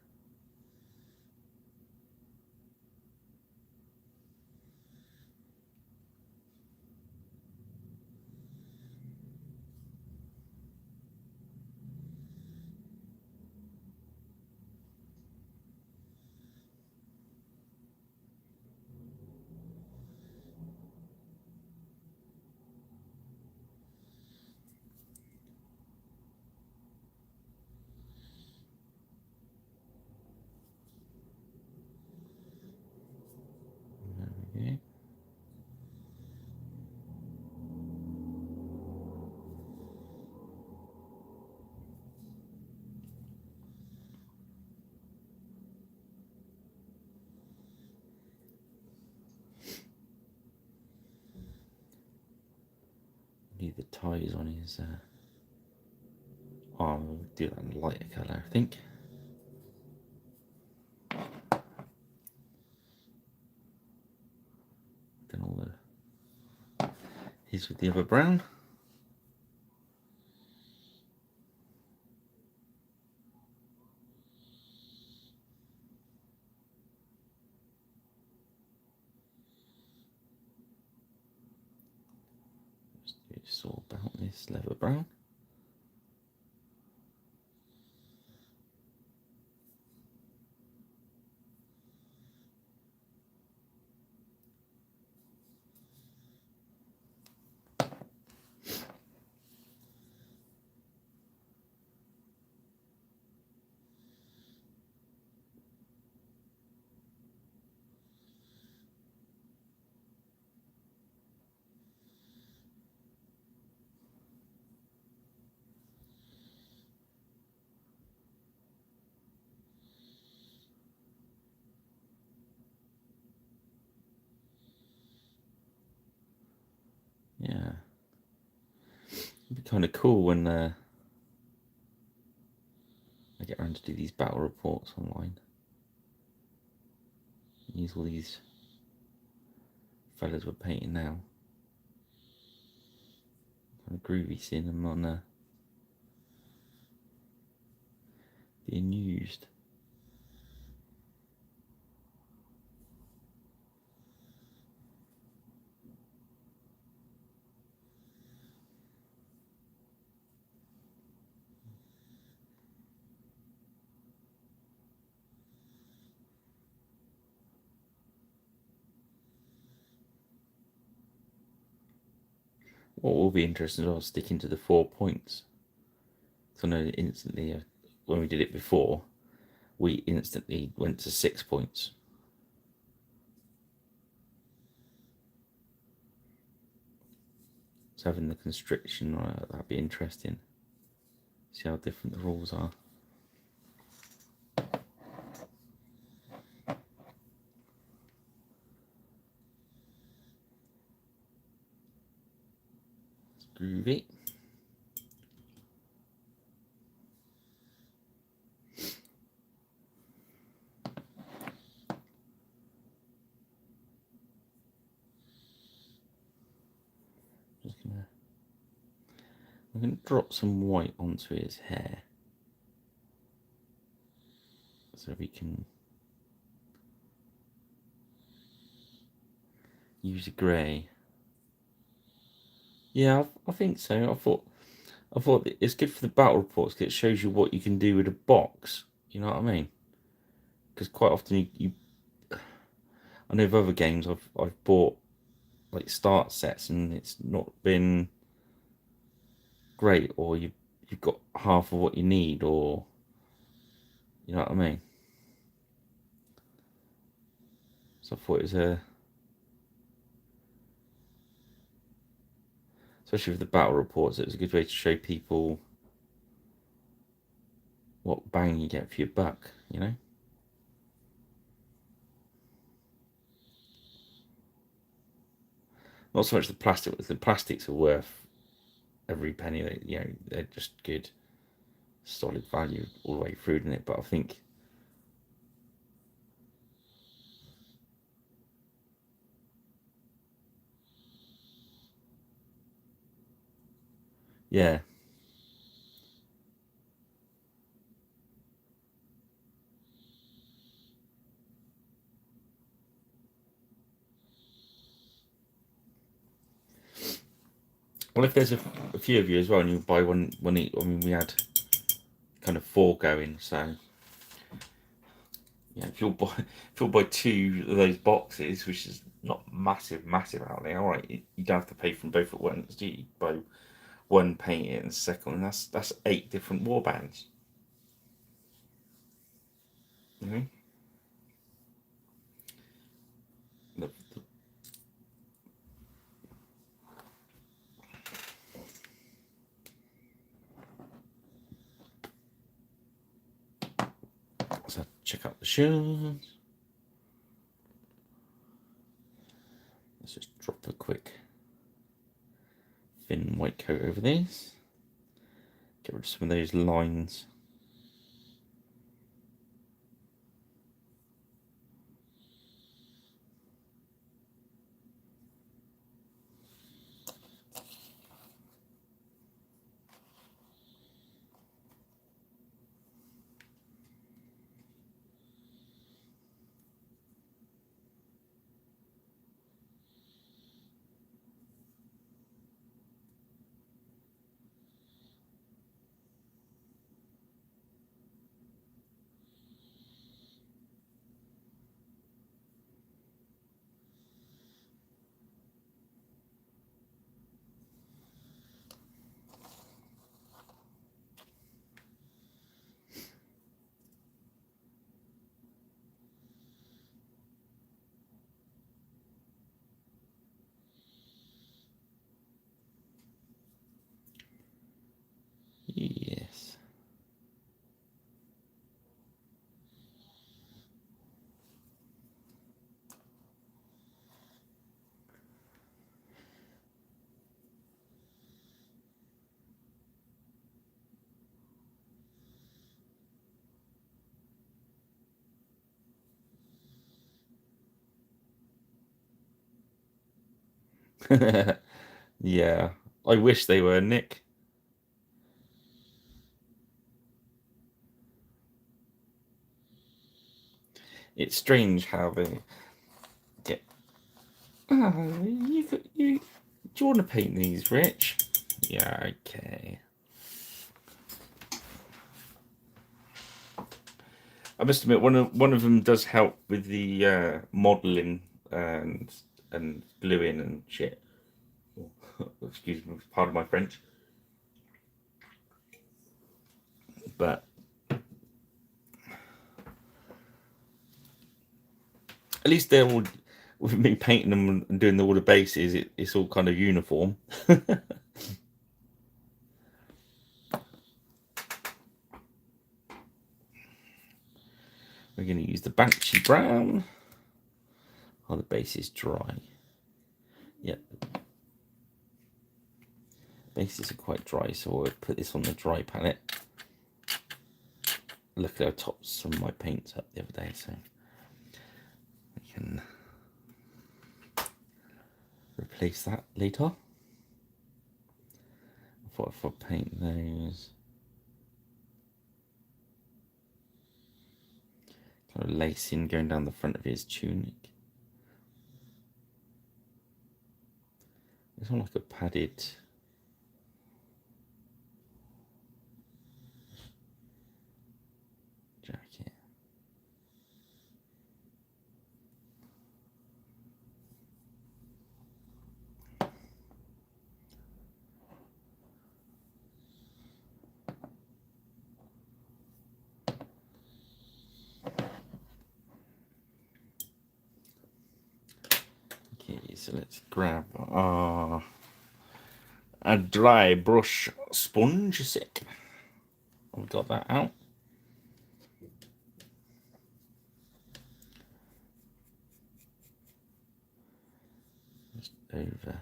There we go. Need the ties on his oh, I'll do that in lighter colour, I think. Done all the his with the other brown. Just sort about this leather brown. Yeah, it'd be kind of cool when I get around to do these battle reports online. Use all these fellas we're painting now. Kind of groovy seeing them on being used. What will be interesting is I'll sticking to the 4 points. So I know instantly when we did it before, we instantly went to 6 points. So having the constriction, that'd be interesting. See how different the rules are. It's groovy. I'm going to drop some white onto his hair so we can use a grey. Yeah, I think so. I thought it's good for the battle reports because it shows you what you can do with a box. You know what I mean? Because quite often I know of other games I've bought like start sets and it's not been great, or you've got half of what you need, or you know what I mean. So I thought it was especially with the battle reports, it was a good way to show people what bang you get for your buck, you know. Not so much the plastic, the plastics are worth every penny. You know, they're just good, solid value all the way through in it. But I think, yeah. Well, if there's a few of you as well, and you buy one each, I mean, we had kind of 4 going, so yeah, if you'll buy 2 of those boxes, which is not massive out there, all right, you don't have to pay from both at once, do you? Buy one, paint it, and the second, and that's 8 different warbands. You know? So check out the shoes. Let's just drop a quick thin white coat over these. Get rid of some of those lines. Yes. Yeah. I wish they were, Nick. It's strange how they get. Oh, you. Do you want to paint these, Rich? Yeah, okay. I must admit, one of them does help with the modelling and gluing and shit. Excuse me, pardon my French. But at least they're all, with me painting them and doing all the bases, it's all kind of uniform. We're going to use the Banshee Brown. Oh, the base is dry. Yep. Bases are quite dry, so I'll put this on the dry palette. Look at how tops some of my paints up the other day, so we can replace that later. I thought if I paint those, kind of lacing going down the front of his tunic. It's not like a padded jacket. Okay, so let's grab a dry brush sponge set. I've got that out. Just over.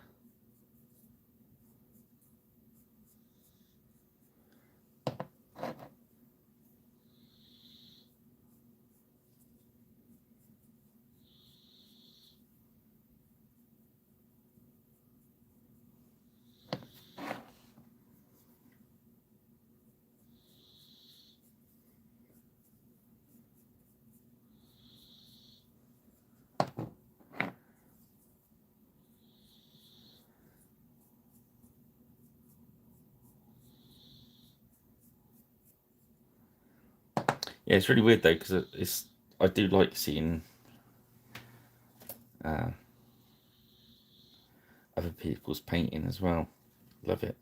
Yeah, it's really weird though, because I do like seeing other people's painting as well. Love it.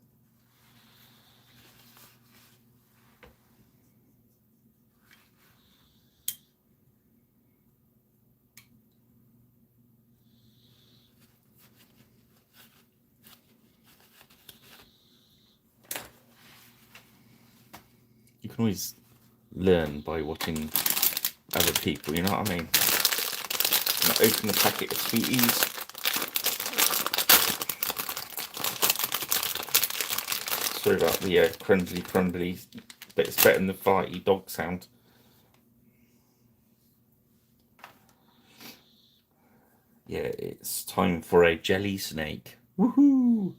You can always learn by watching other people, you know what I mean? I'm gonna open the packet of sweeties. Sorry about the crumbly, but it's better than the farty dog sound. Yeah, it's time for a jelly snake. Woohoo!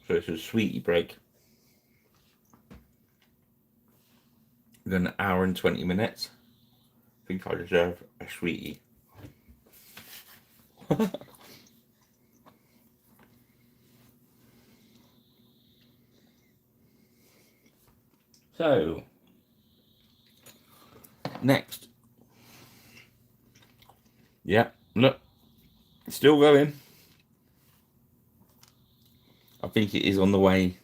So it's a sweetie break. We've done an hour and 20 minutes. I think I deserve a sweetie. So, next. Yeah, look, still going. I think it is on the way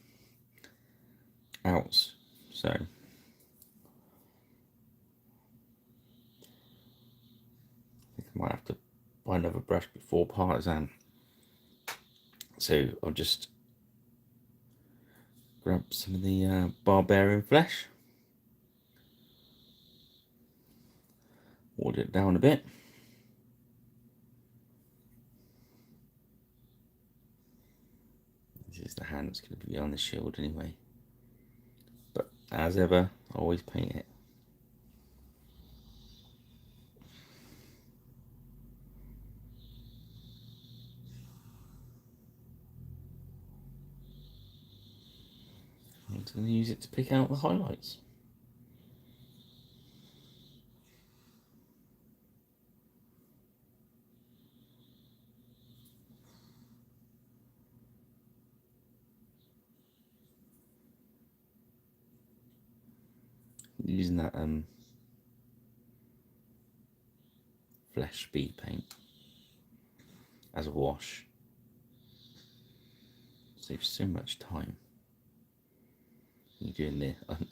out, so I think I might have to buy another brush before Partisan. So I'll just grab some of the barbarian flesh, water it down a bit. This is the hand that's going to be on the shield anyway. But as ever, always paint it. I'm going to use it to pick out the highlights. Using that flesh speed paint as a wash. Saves so much time. You're doing this, and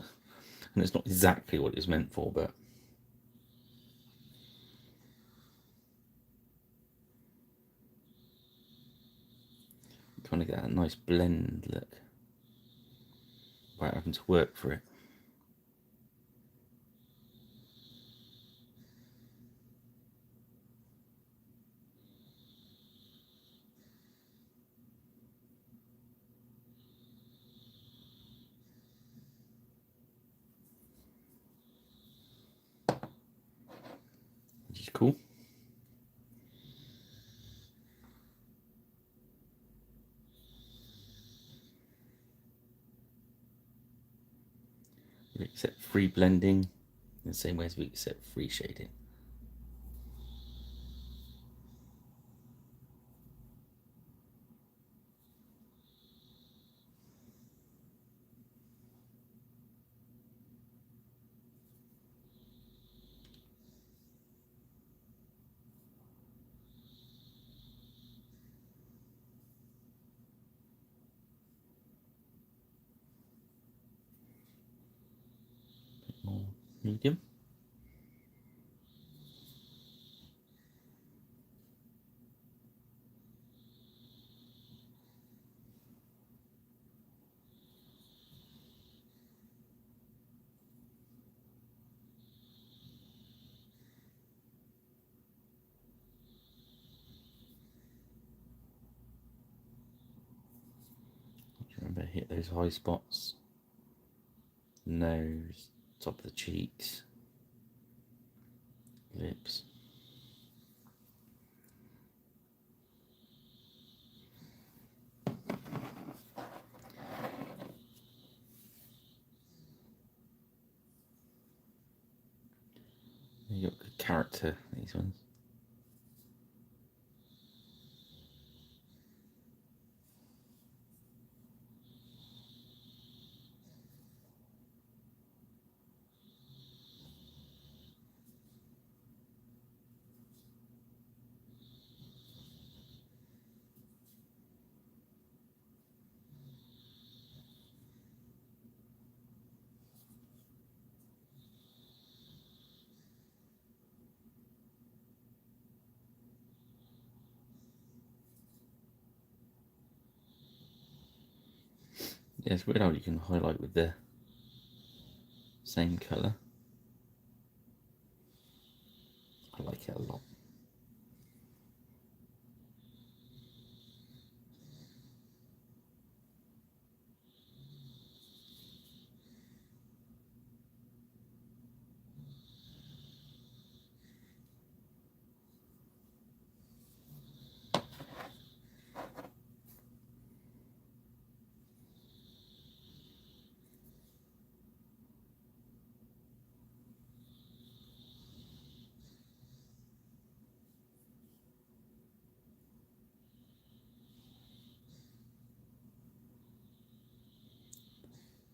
it's not exactly what it's meant for, but you kind of get that nice blend look without having to work for it. Which is cool. We accept free blending in the same way as we accept free shading. More medium. Remember, hit those high spots, nose, top of the cheeks, lips. You got good character, these ones. Yeah, it's weird how you can highlight with the same colour. I like it a lot.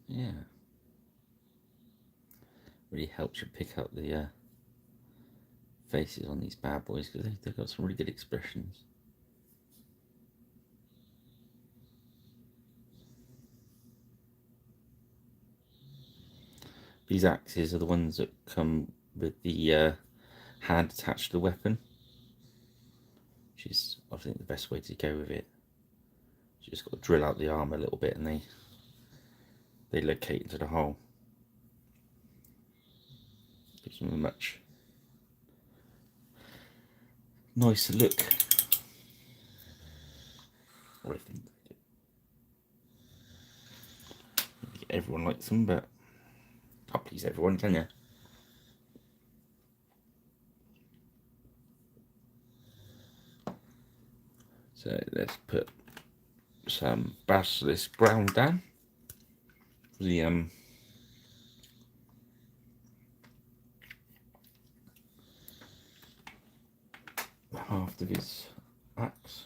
Yeah. Really helps you pick up the faces on these bad boys because they've got some really good expressions. These axes are the ones that come with the hand attached to the weapon, which is, I think, the best way to go with it. You just got to drill out the arm a little bit and they locate into the hole. Gives them a much nicer look. I think everyone likes them, but can't please everyone, can you? So let's put some basilisk brown down for the half of his axe.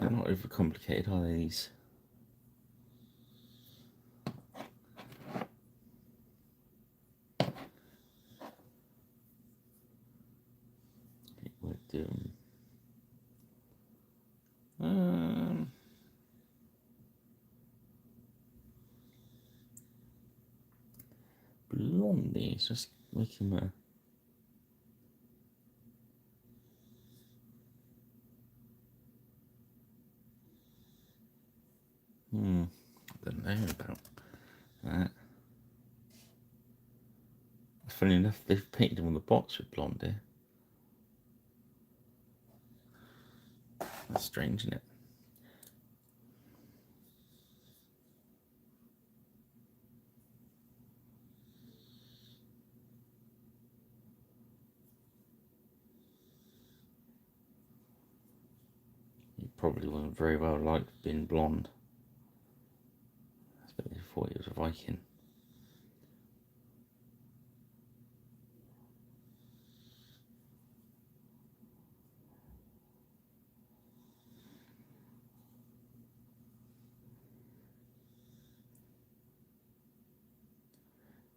They're not overcomplicated, are they, these? It would do. Blondie, it's just make him a. I don't know about that. Funny enough, they've painted him on the box with Blondie. That's strange, isn't it? He probably wasn't very well liked being blonde. I suppose they thought he was a Viking.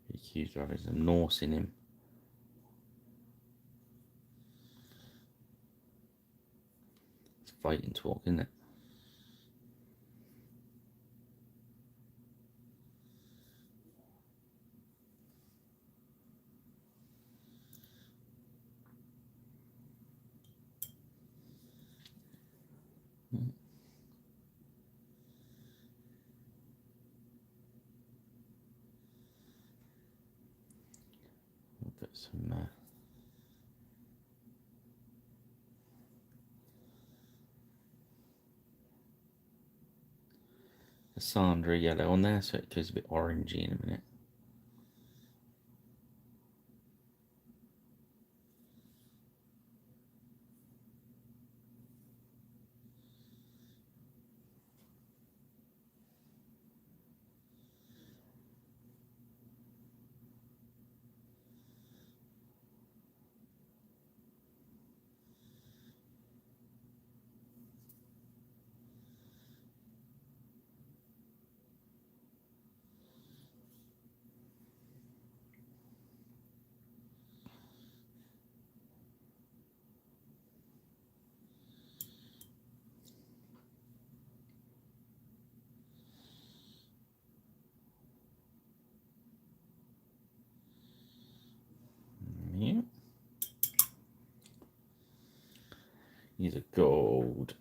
He accused of having some Norse in him. It's fighting talk, isn't it? I'll put some Cassandra yellow on there, so it goes a bit orangey in a minute. Yeah. He's a gold.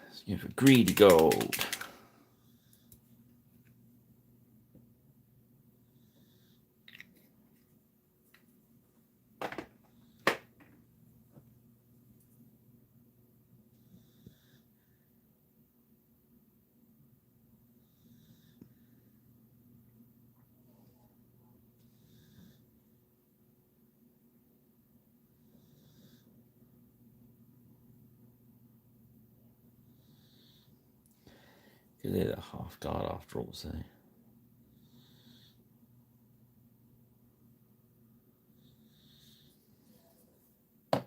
Let's go for greedy gold. Because they're the half guard after all, so. They've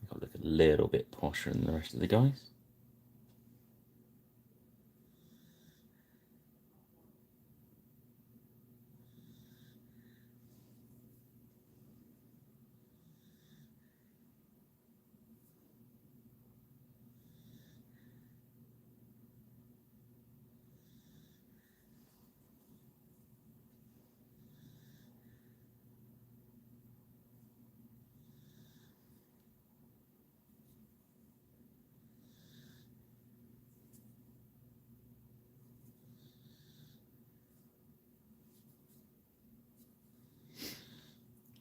got to look a little bit posher than the rest of the guys.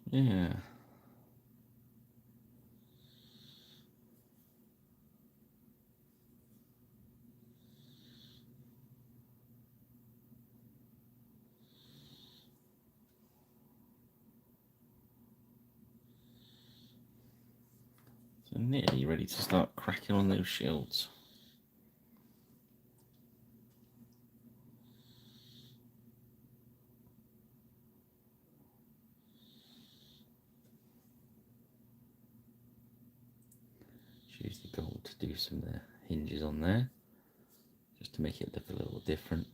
Yeah. So nearly ready to start cracking on those shields. use the gold to do some of the hinges on there, just to make it look a little different.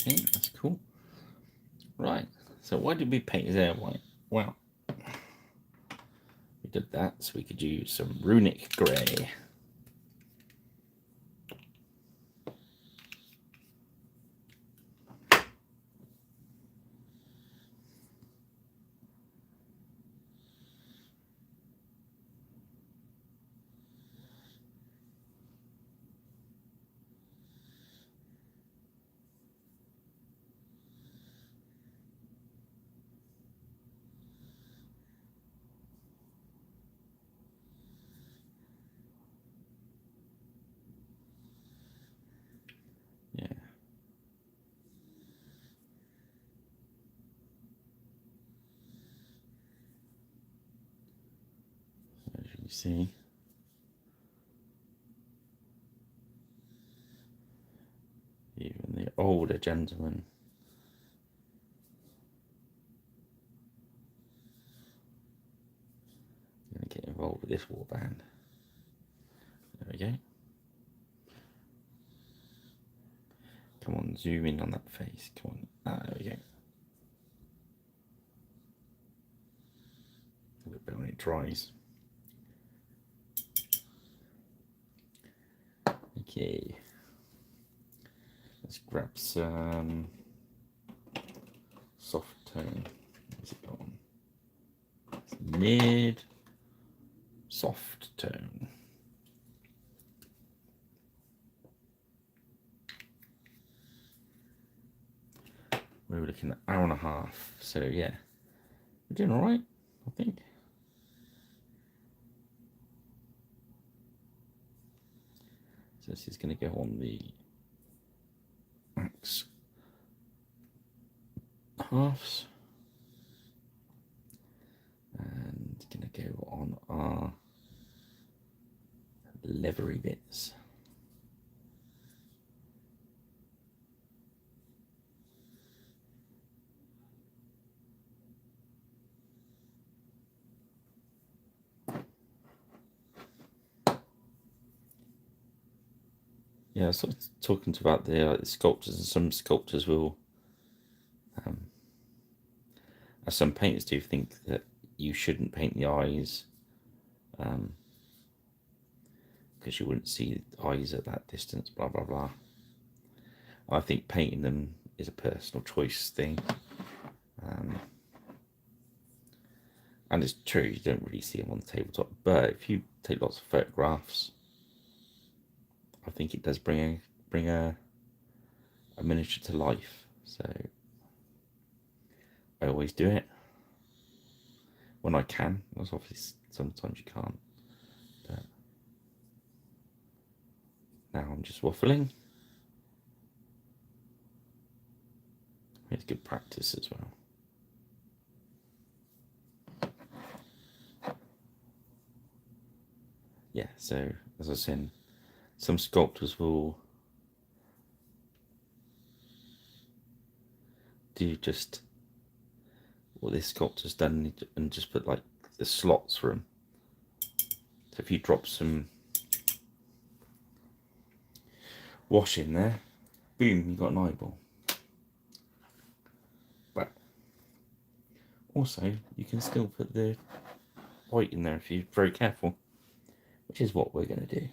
Okay, that's cool. Right, so why did we paint his hair white? Well, we did that so we could use some runic grey. Yeah. As you can see, even the older gentlemen are going to get involved with this warband. There we go. Come on, zoom in on that face. Come on. Ah, there we go. A little bit when it dries. Okay. Let's grab some soft tone. Where's it gone? It's mid soft tone. We were looking at an hour and a half, so yeah, we're doing all right, I think. So this is going to go on the axe halves, and going to go on our leathery bits. Yeah, I was sort of talking about the sculptors, and some sculptors will, as some painters do, think that you shouldn't paint the eyes because you wouldn't see the eyes at that distance, blah, blah, blah. I think painting them is a personal choice thing. And it's true, you don't really see them on the tabletop, but if you take lots of photographs, I think it does bring a miniature to life. So I always do it when I can. Because obviously sometimes you can't. But now I'm just waffling. It's good practice as well. Yeah, so as I was saying, some sculptors will do just what this sculptor's done and just put like the slots for them. So if you drop some wash in there, boom, you've got an eyeball. But also you can still put the white in there if you're very careful, which is what we're going to do.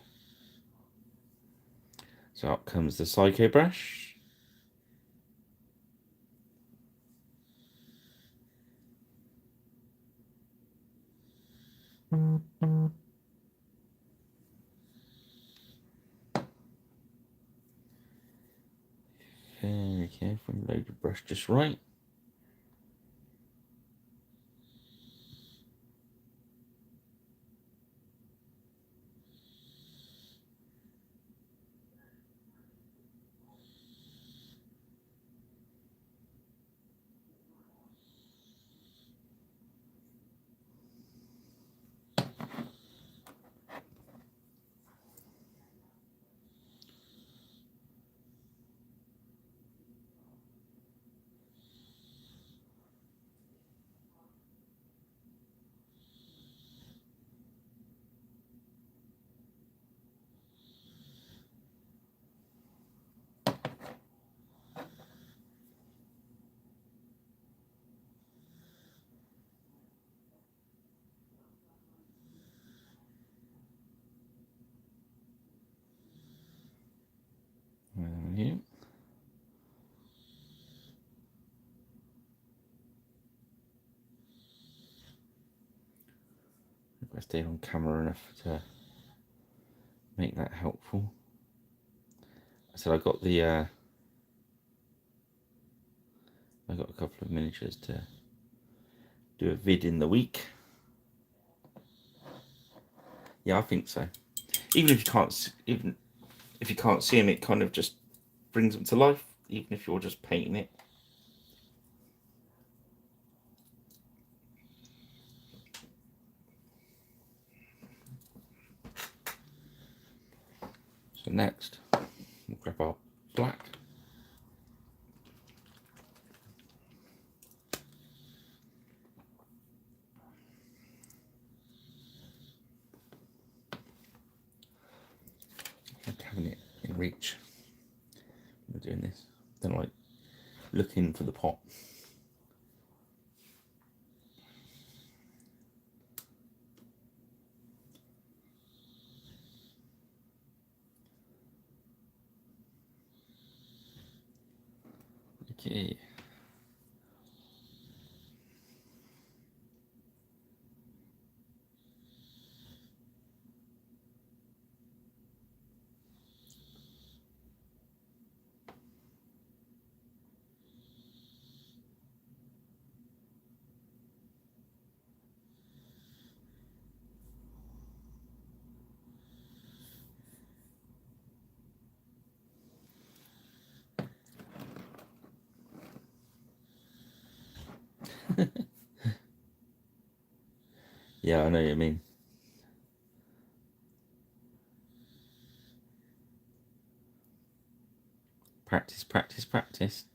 So out comes the Psycho brush. Front loaded brush just right. Here. I stayed on camera enough to make that helpful. I said I got the I got a couple of miniatures to do a vid in the week. Yeah, I think so. Even if you can't see them, it kind of just brings them to life. Even if you're just painting it. So next, we'll grab our black. Like having it in reach. We're doing this. Then like looking for the pot. Okay. Yeah, I know what you mean. Practice, practice, practice.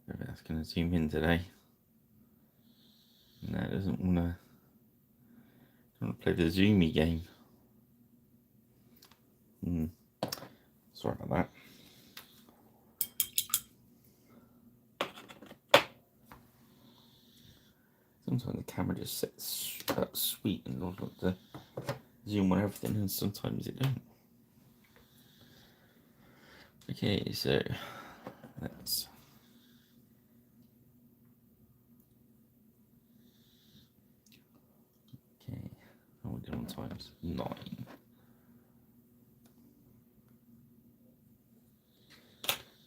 Maybe that's going to zoom in today. No, it doesn't want to play the zoomy game. Sorry about that. Sometimes the camera just sets sweet and I'd like to zoom on everything, and sometimes it don't. Okay, so let's how are we doing on times? 9.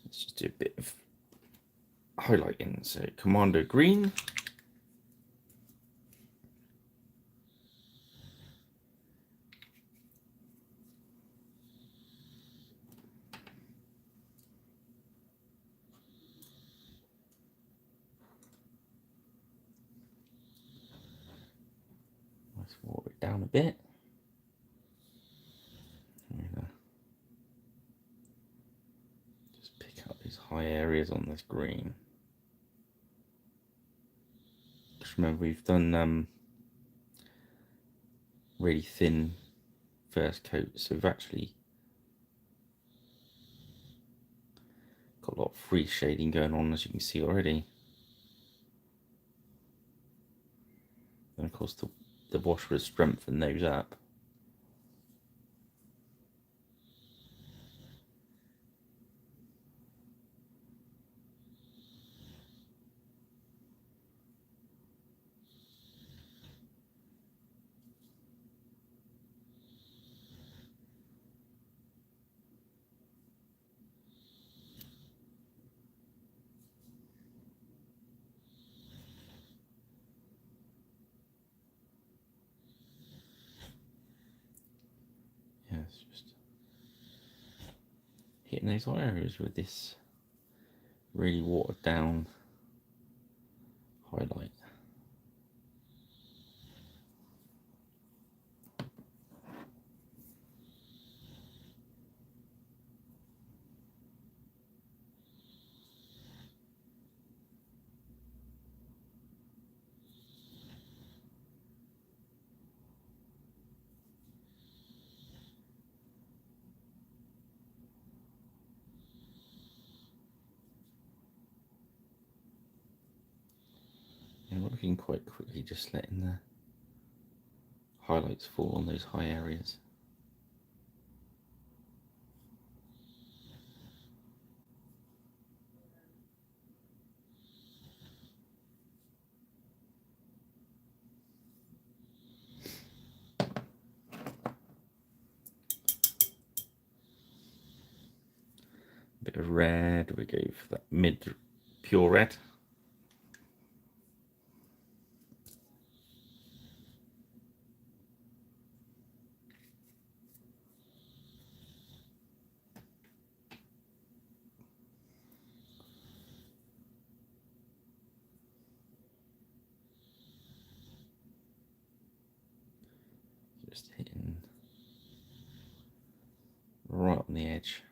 Let's just do a bit of highlighting. So Commander Green. My Let's water it down a bit. Just pick up these high areas on this green. Just remember, we've done really thin first coat, so we've actually got a lot of free shading going on, as you can see already. And of course the wash would strengthen those up. Yeah, it's just hitting those areas with this really watered down highlight. And working quite quickly, just letting the highlights fall on those high areas. Bit of red, we go for that mid pure red. Just hitting right on the edge,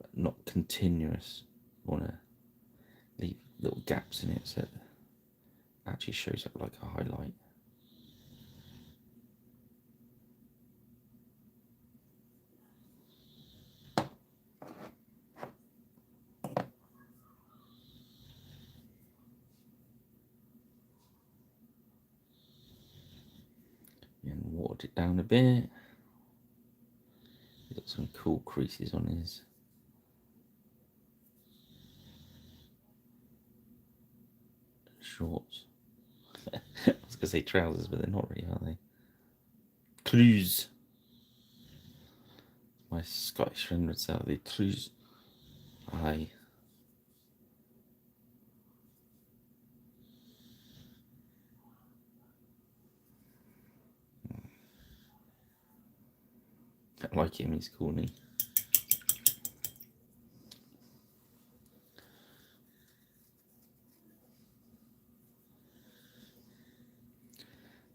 but not continuous. You want to leave little gaps in it so it actually shows up like a highlight. And watered it down a bit. He's got some cool creases on his shorts. I was gonna say trousers, but they're not really, are they? Clues. My Scottish friend would say the clues. Aye. I like him, he's corny.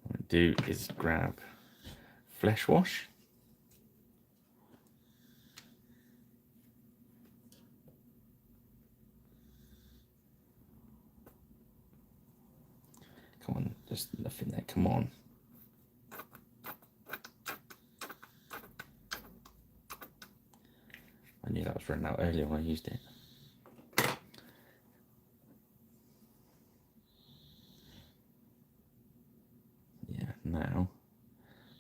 What I do is grab flesh wash. Come on, there's nothing there, come on. I knew that was running out earlier when I used it. Yeah, now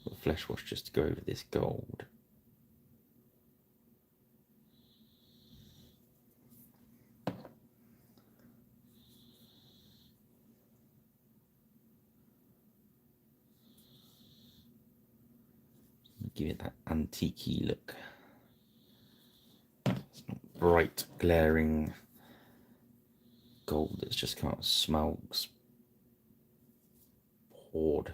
the flesh wash just to go over this gold. Give it that antique-y look. It's not bright, glaring gold. It's just kind of smells poured.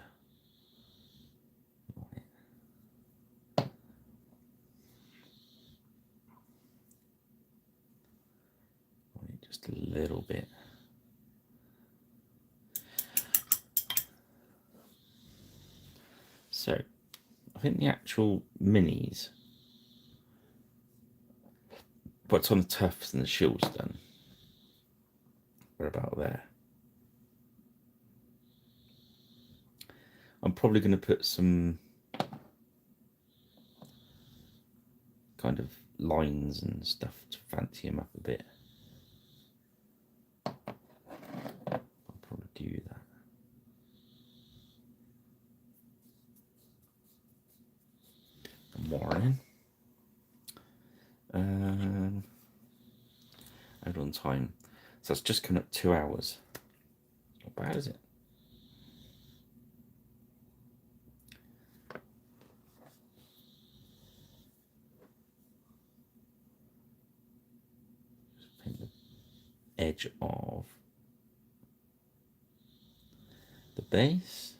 Just a little bit. So, I think the actual minis, what's on the tufts and the shields done, we're about there. I'm probably going to put some kind of lines and stuff to fancy him up a bit. I'll probably do that. Morning. Out on time. So that's just coming up 2 hours. Not bad, is it? Just paint the edge of the base.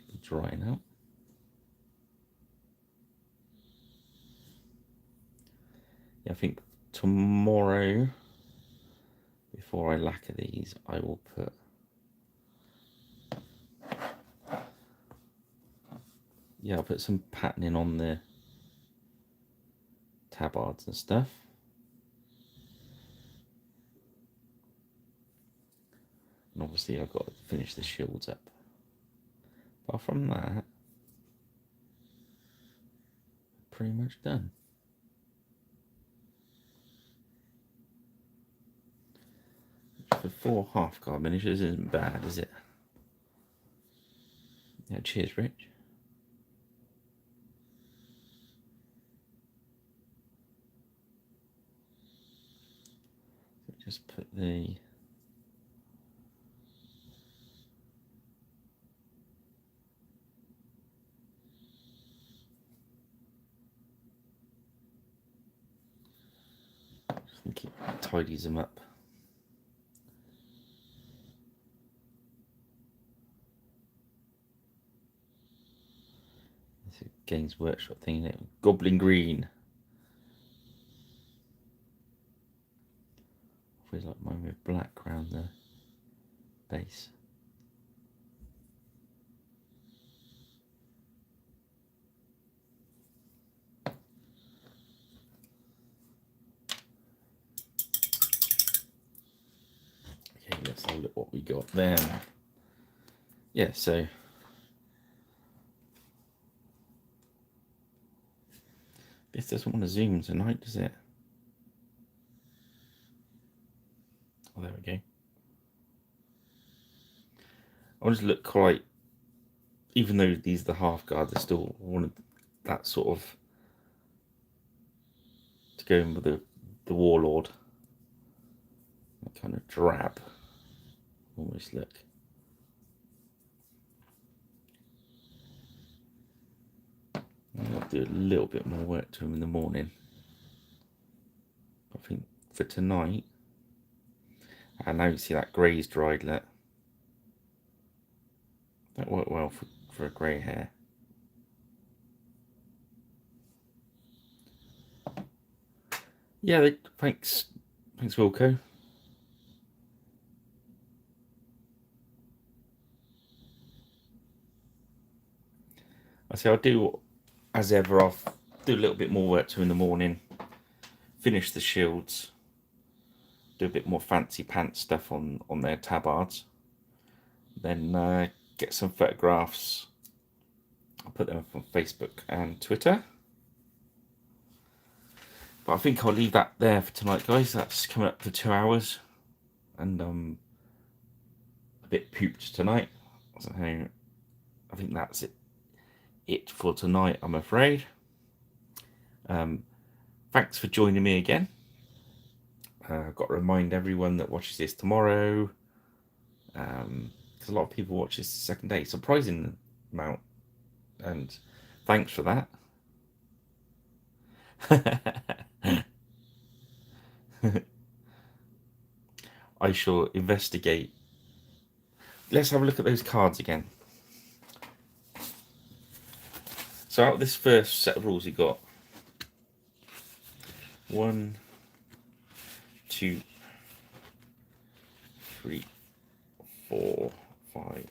Be drying out. Yeah, I think tomorrow, before I lacquer these, I will put I'll put some patterning on the tabards and stuff. And obviously I've got to finish the shields up. Apart from that, pretty much done. For 4 Hearthguard miniatures isn't bad, is it? Yeah, cheers, Rich. So just put the I think it tidies them up. It's a Games Workshop thing, isn't it? Goblin green. I always like mine with black around the base. Okay, let's have a look what we got there. Yeah, so this doesn't want to zoom tonight, does it? Oh, there we go. I want to look quite, even though these are the Hearthguard, they're still one of that sort of to go in with the Warlord. That kind of drab almost look. I'll do a little bit more work to him in the morning. I think for tonight, and now you see that grey's dried, look. That worked well for a grey hair. Yeah, thanks Wilco. I say I'll do, as ever, I'll do a little bit more work to in the morning, finish the shields, do a bit more fancy pants stuff on their tabards, then get some photographs. I'll put them up on Facebook and Twitter. But I think I'll leave that there for tonight, guys. That's coming up for 2 hours, and I'm a bit pooped tonight, so I think that's it for tonight, I'm afraid. Thanks for joining me again. I've got to remind everyone that watches this tomorrow, because a lot of people watch this the second day, surprising amount, and thanks for that. I shall investigate. Let's have a look at those cards again. So out of this first set of rules, you got 1, 2, 3, 4, 5,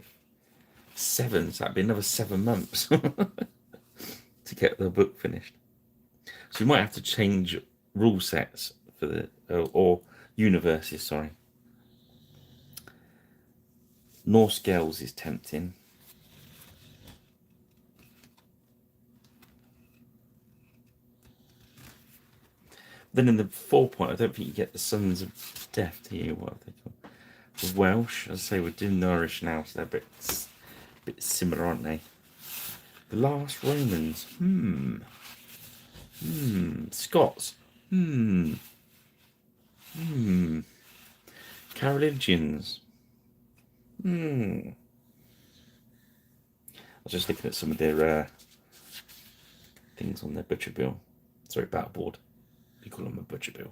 7, so that'd be another 7 months to get the book finished. So we might have to change rule sets for the or universes. Sorry, Norse Gales is tempting. Then in the 4-point, I don't think you get the Sons of Death, do you? What are they called? The Welsh, as I say, we're doing the Irish now, so they're a bit similar, aren't they? The Last Romans, Scots, Carolingians, I was just looking at some of their things on their butcher bill. Sorry, battle board. You call them a butcher bill.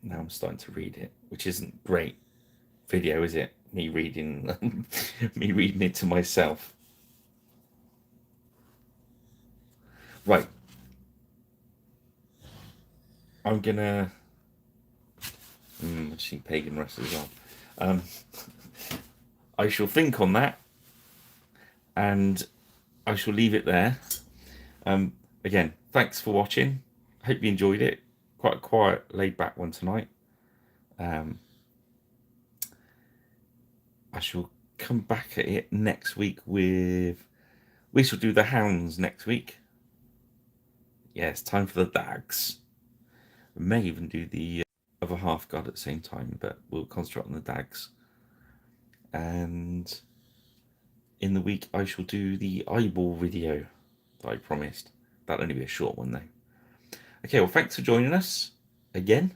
Now I'm starting to read it, which isn't great video, is it? Me reading, me reading it to myself. Right. I'm gonna. I just think Pagan Rust as well. I shall think on that, and I shall leave it there. Again, thanks for watching. Hope you enjoyed it. Quite a quiet, laid-back one tonight. I shall come back at it next week with. We shall do the hounds next week. Yes, time for the dags. We may even do the other Hearthguard at the same time, but we'll concentrate on the dags. And in the week, I shall do the eyeball video that I promised. That'll only be a short one, though. Okay, well, thanks for joining us again.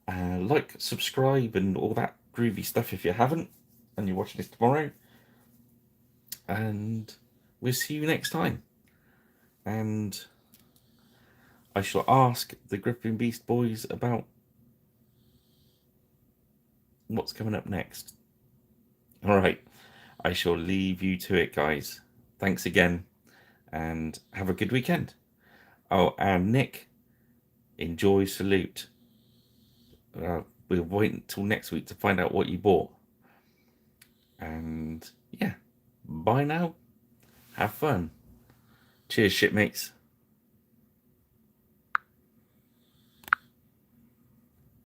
Like, subscribe, and all that groovy stuff if you haven't, and you're watching this tomorrow. And we'll see you next time. And I shall ask the Gripping Beast boys about what's coming up next. All right, I shall leave you to it, guys. Thanks again, and have a good weekend. Oh, and Nick, enjoy Salute. We'll wait until next week to find out what you bought. And yeah, bye now. Have fun. Cheers, shipmates.